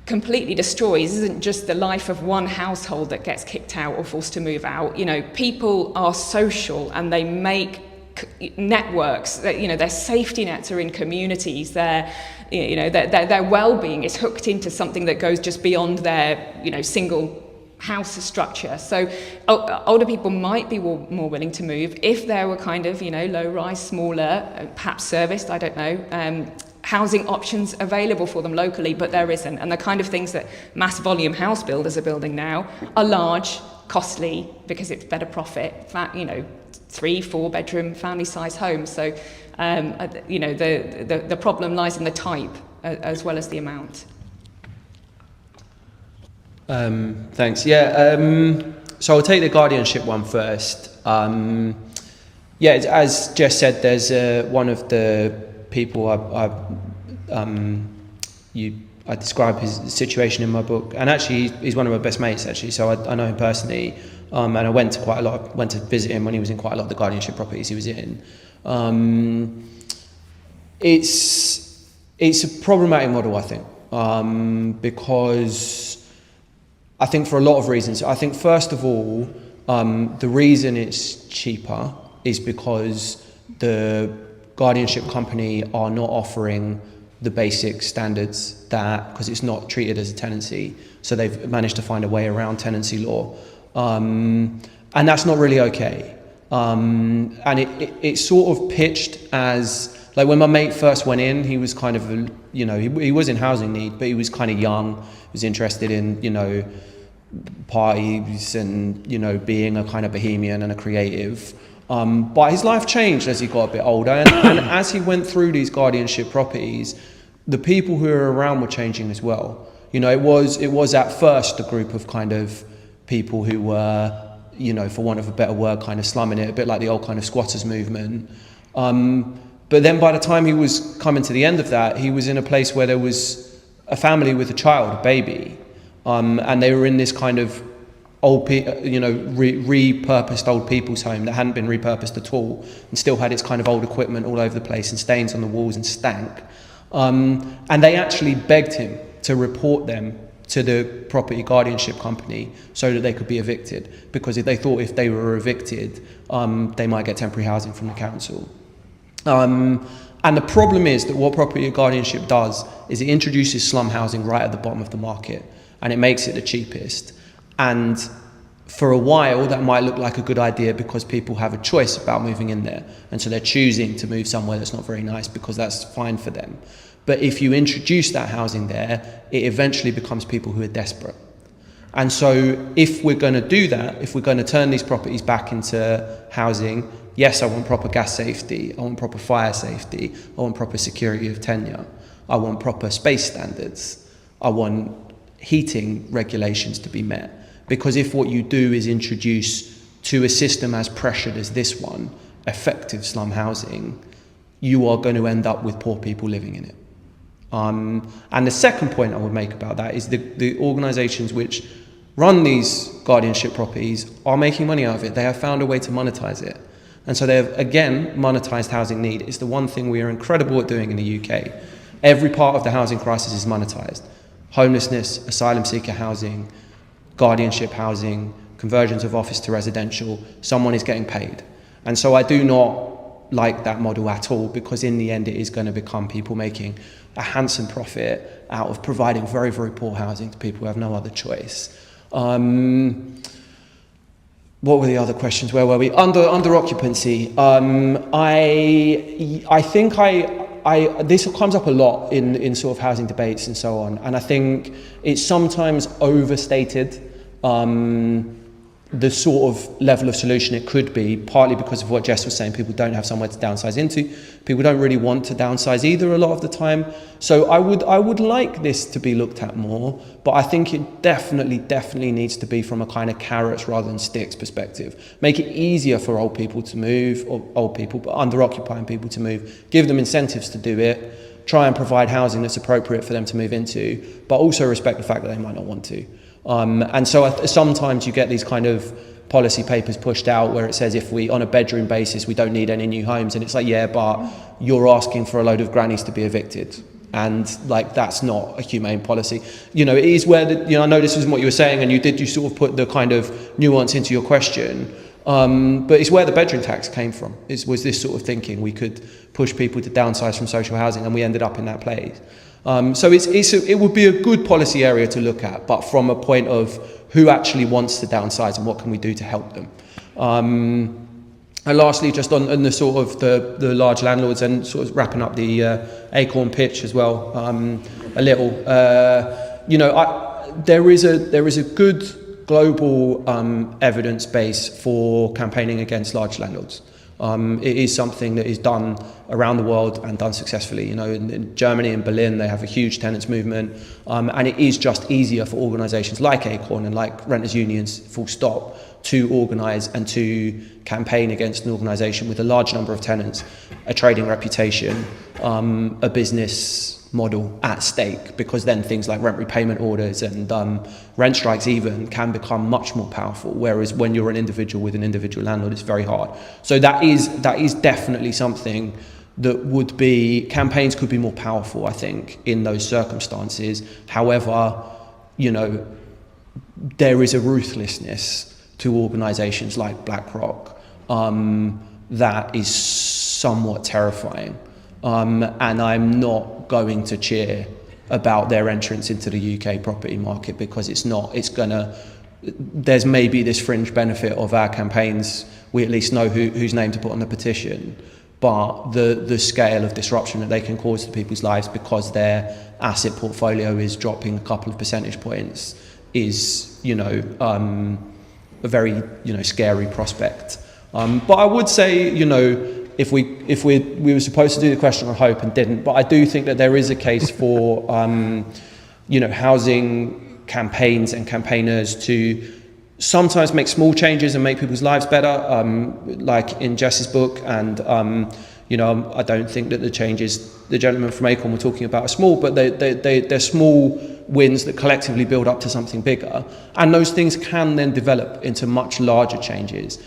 [SPEAKER 2] completely destroys isn't just the life of one household that gets kicked out or forced to move out. People are social and they make networks. Their safety nets are in communities. Their well-being is hooked into something that goes just beyond their single house structure. So older people might be more willing to move if there were kind of low-rise, smaller, perhaps serviced, I don't know, housing options available for them locally, but there isn't. And the kind of things that mass volume house builders are building now are large, costly, because it's better profit, 3-4 bedroom family size homes. So the problem lies in the type as well as the amount.
[SPEAKER 3] Thanks. So I'll take the guardianship one first. As Jess said, there's one of the people I describe his situation in my book, and actually he's one of my best mates actually. So I know him personally, and I went to visit him when he was in quite a lot of the guardianship properties he was in. It's a problematic model, I think, because I think for a lot of reasons. I think first of all, the reason it's cheaper is because the guardianship company are not offering the basic standards because it's not treated as a tenancy. So they've managed to find a way around tenancy law. And that's not really okay. And it's sort of pitched as, like when my mate first went in, he was kind of, he was in housing need, but he was kind of young, he was interested in, parties and, being a kind of bohemian and a creative. But his life changed as he got a bit older, and as he went through these guardianship properties, the people who were around were changing as well. It was at first a group of kind of people who were, for want of a better word, kind of slumming it, a bit like the old kind of squatters movement. But then by the time he was coming to the end of that, he was in a place where there was a family with a child, a baby, and they were in this kind of repurposed old people's home that hadn't been repurposed at all and still had its kind of old equipment all over the place and stains on the walls and stank. And they actually begged him to report them to the property guardianship company so that they could be evicted, because they thought if they were evicted, they might get temporary housing from the council. And the problem is that what property guardianship does is it introduces slum housing right at the bottom of the market, and it makes it the cheapest. And for a while, that might look like a good idea because people have a choice about moving in there. And so they're choosing to move somewhere that's not very nice because that's fine for them. But if you introduce that housing there, it eventually becomes people who are desperate. And so if we're going to do that, if we're going to turn these properties back into housing, yes, I want proper gas safety, I want proper fire safety, I want proper security of tenure, I want proper space standards, I want heating regulations to be met. Because if what you do is introduce to a system as pressured as this one, effective slum housing, you are going to end up with poor people living in it. And the second point I would make about that is the organisations which run these guardianship properties are making money out of it. They have found a way to monetise it. And so they have, again, monetised housing need. It's the one thing we are incredible at doing in the UK. Every part of the housing crisis is monetised. Homelessness, asylum seeker housing, guardianship housing, conversions of office to residential, someone is getting paid. And so I do not like that model at all, because in the end it is going to become people making a handsome profit out of providing very, very poor housing to people who have no other choice. What were the other questions? Where were we? Under occupancy. I think this comes up a lot in sort of housing debates and so on, and I think it's sometimes overstated. the sort of level of solution it could be, partly because of what Jess was saying, people don't have somewhere to downsize into. People don't really want to downsize either a lot of the time. So I would like this to be looked at more, but I think it definitely needs to be from a kind of carrots rather than sticks perspective. Make it easier for old people to move, or old people, but under-occupying people to move. Give them incentives to do it. Try and provide housing that's appropriate for them to move into, but also respect the fact that they might not want to. And so sometimes you get these kind of policy papers pushed out where it says if we, on a bedroom basis, we don't need any new homes. And it's like, yeah, but you're asking for a load of grannies to be evicted. And like, that's not a humane policy. You know, it is where, I know this isn't what you were saying, and you sort of put the kind of nuance into your question. But it's where the bedroom tax came from, was this sort of thinking we could push people to downsize from social housing, and we ended up in that place. So it would be a good policy area to look at, but from a point of who actually wants to downsize and what can we do to help them. And lastly, just on the sort of the large landlords, and sort of wrapping up the Acorn pitch as well, a little. There is a good global evidence base for campaigning against large landlords. It is something that is done around the world and done successfully. You know, in Germany and Berlin, they have a huge tenants movement, and it is just easier for organisations like Acorn and like renters unions, full stop, to organise and to campaign against an organisation with a large number of tenants, a trading reputation, a business model at stake, because then things like rent repayment orders and rent strikes even can become much more powerful, whereas when you're an individual with an individual landlord, it's very hard. So that is definitely something that would be, campaigns could be more powerful, I think, in those circumstances. However, there is a ruthlessness to organisations like BlackRock that is somewhat terrifying. And I'm not going to cheer about their entrance into the UK property market, because there's maybe this fringe benefit of our campaigns. We at least know whose name to put on the petition, but the scale of disruption that they can cause to people's lives because their asset portfolio is dropping a couple of percentage points is, a very, scary prospect. But I would say, if we were supposed to do the question on hope and didn't, but I do think that there is a case for, housing campaigns and campaigners to sometimes make small changes and make people's lives better, like in Jess's book. And, I don't think that the changes the gentleman from Acorn were talking about are small, but they're small wins that collectively build up to something bigger. And those things can then develop into much larger changes.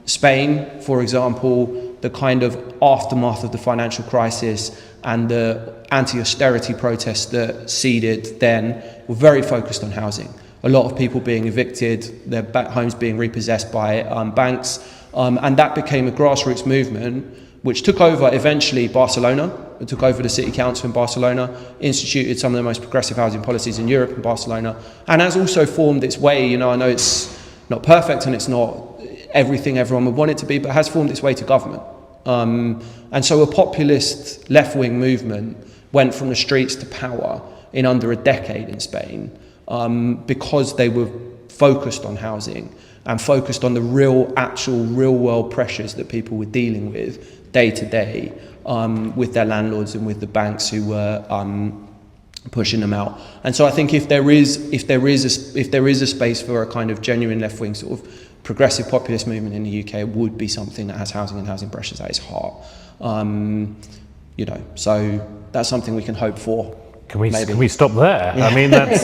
[SPEAKER 3] Spain, for example, the kind of aftermath of the financial crisis and the anti-austerity protests that seeded then were very focused on housing. A lot of people being evicted, their homes being repossessed by banks, and that became a grassroots movement which took over eventually Barcelona. It took over the city council in Barcelona, instituted some of the most progressive housing policies in Europe in Barcelona, and has also formed its way. I know it's not perfect and it's not everything everyone would want it to be, but has formed its way to government. And so a populist left-wing movement went from the streets to power in under a decade in Spain, because they were focused on housing and focused on the real-world pressures that people were dealing with day to day, with their landlords and with the banks who were pushing them out. And so I think if there is a space for a kind of genuine left-wing sort of progressive populist movement in the UK, it would be something that has housing and housing pressures at its heart. So that's something we can hope for.
[SPEAKER 1] Can we stop there? Yeah. I mean, that's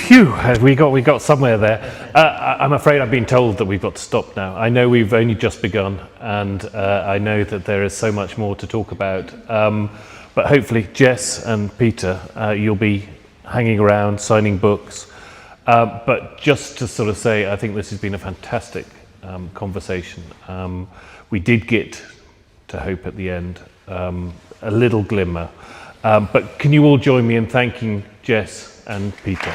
[SPEAKER 1] phew. We got somewhere there. I'm afraid I've been told that we've got to stop now. I know we've only just begun, and I know that there is so much more to talk about. But hopefully, Jess and Peter, you'll be hanging around, signing books. But just to sort of say, I think this has been a fantastic conversation. We did get to hope at the end, a little glimmer. But can you all join me in thanking Jess and Peter?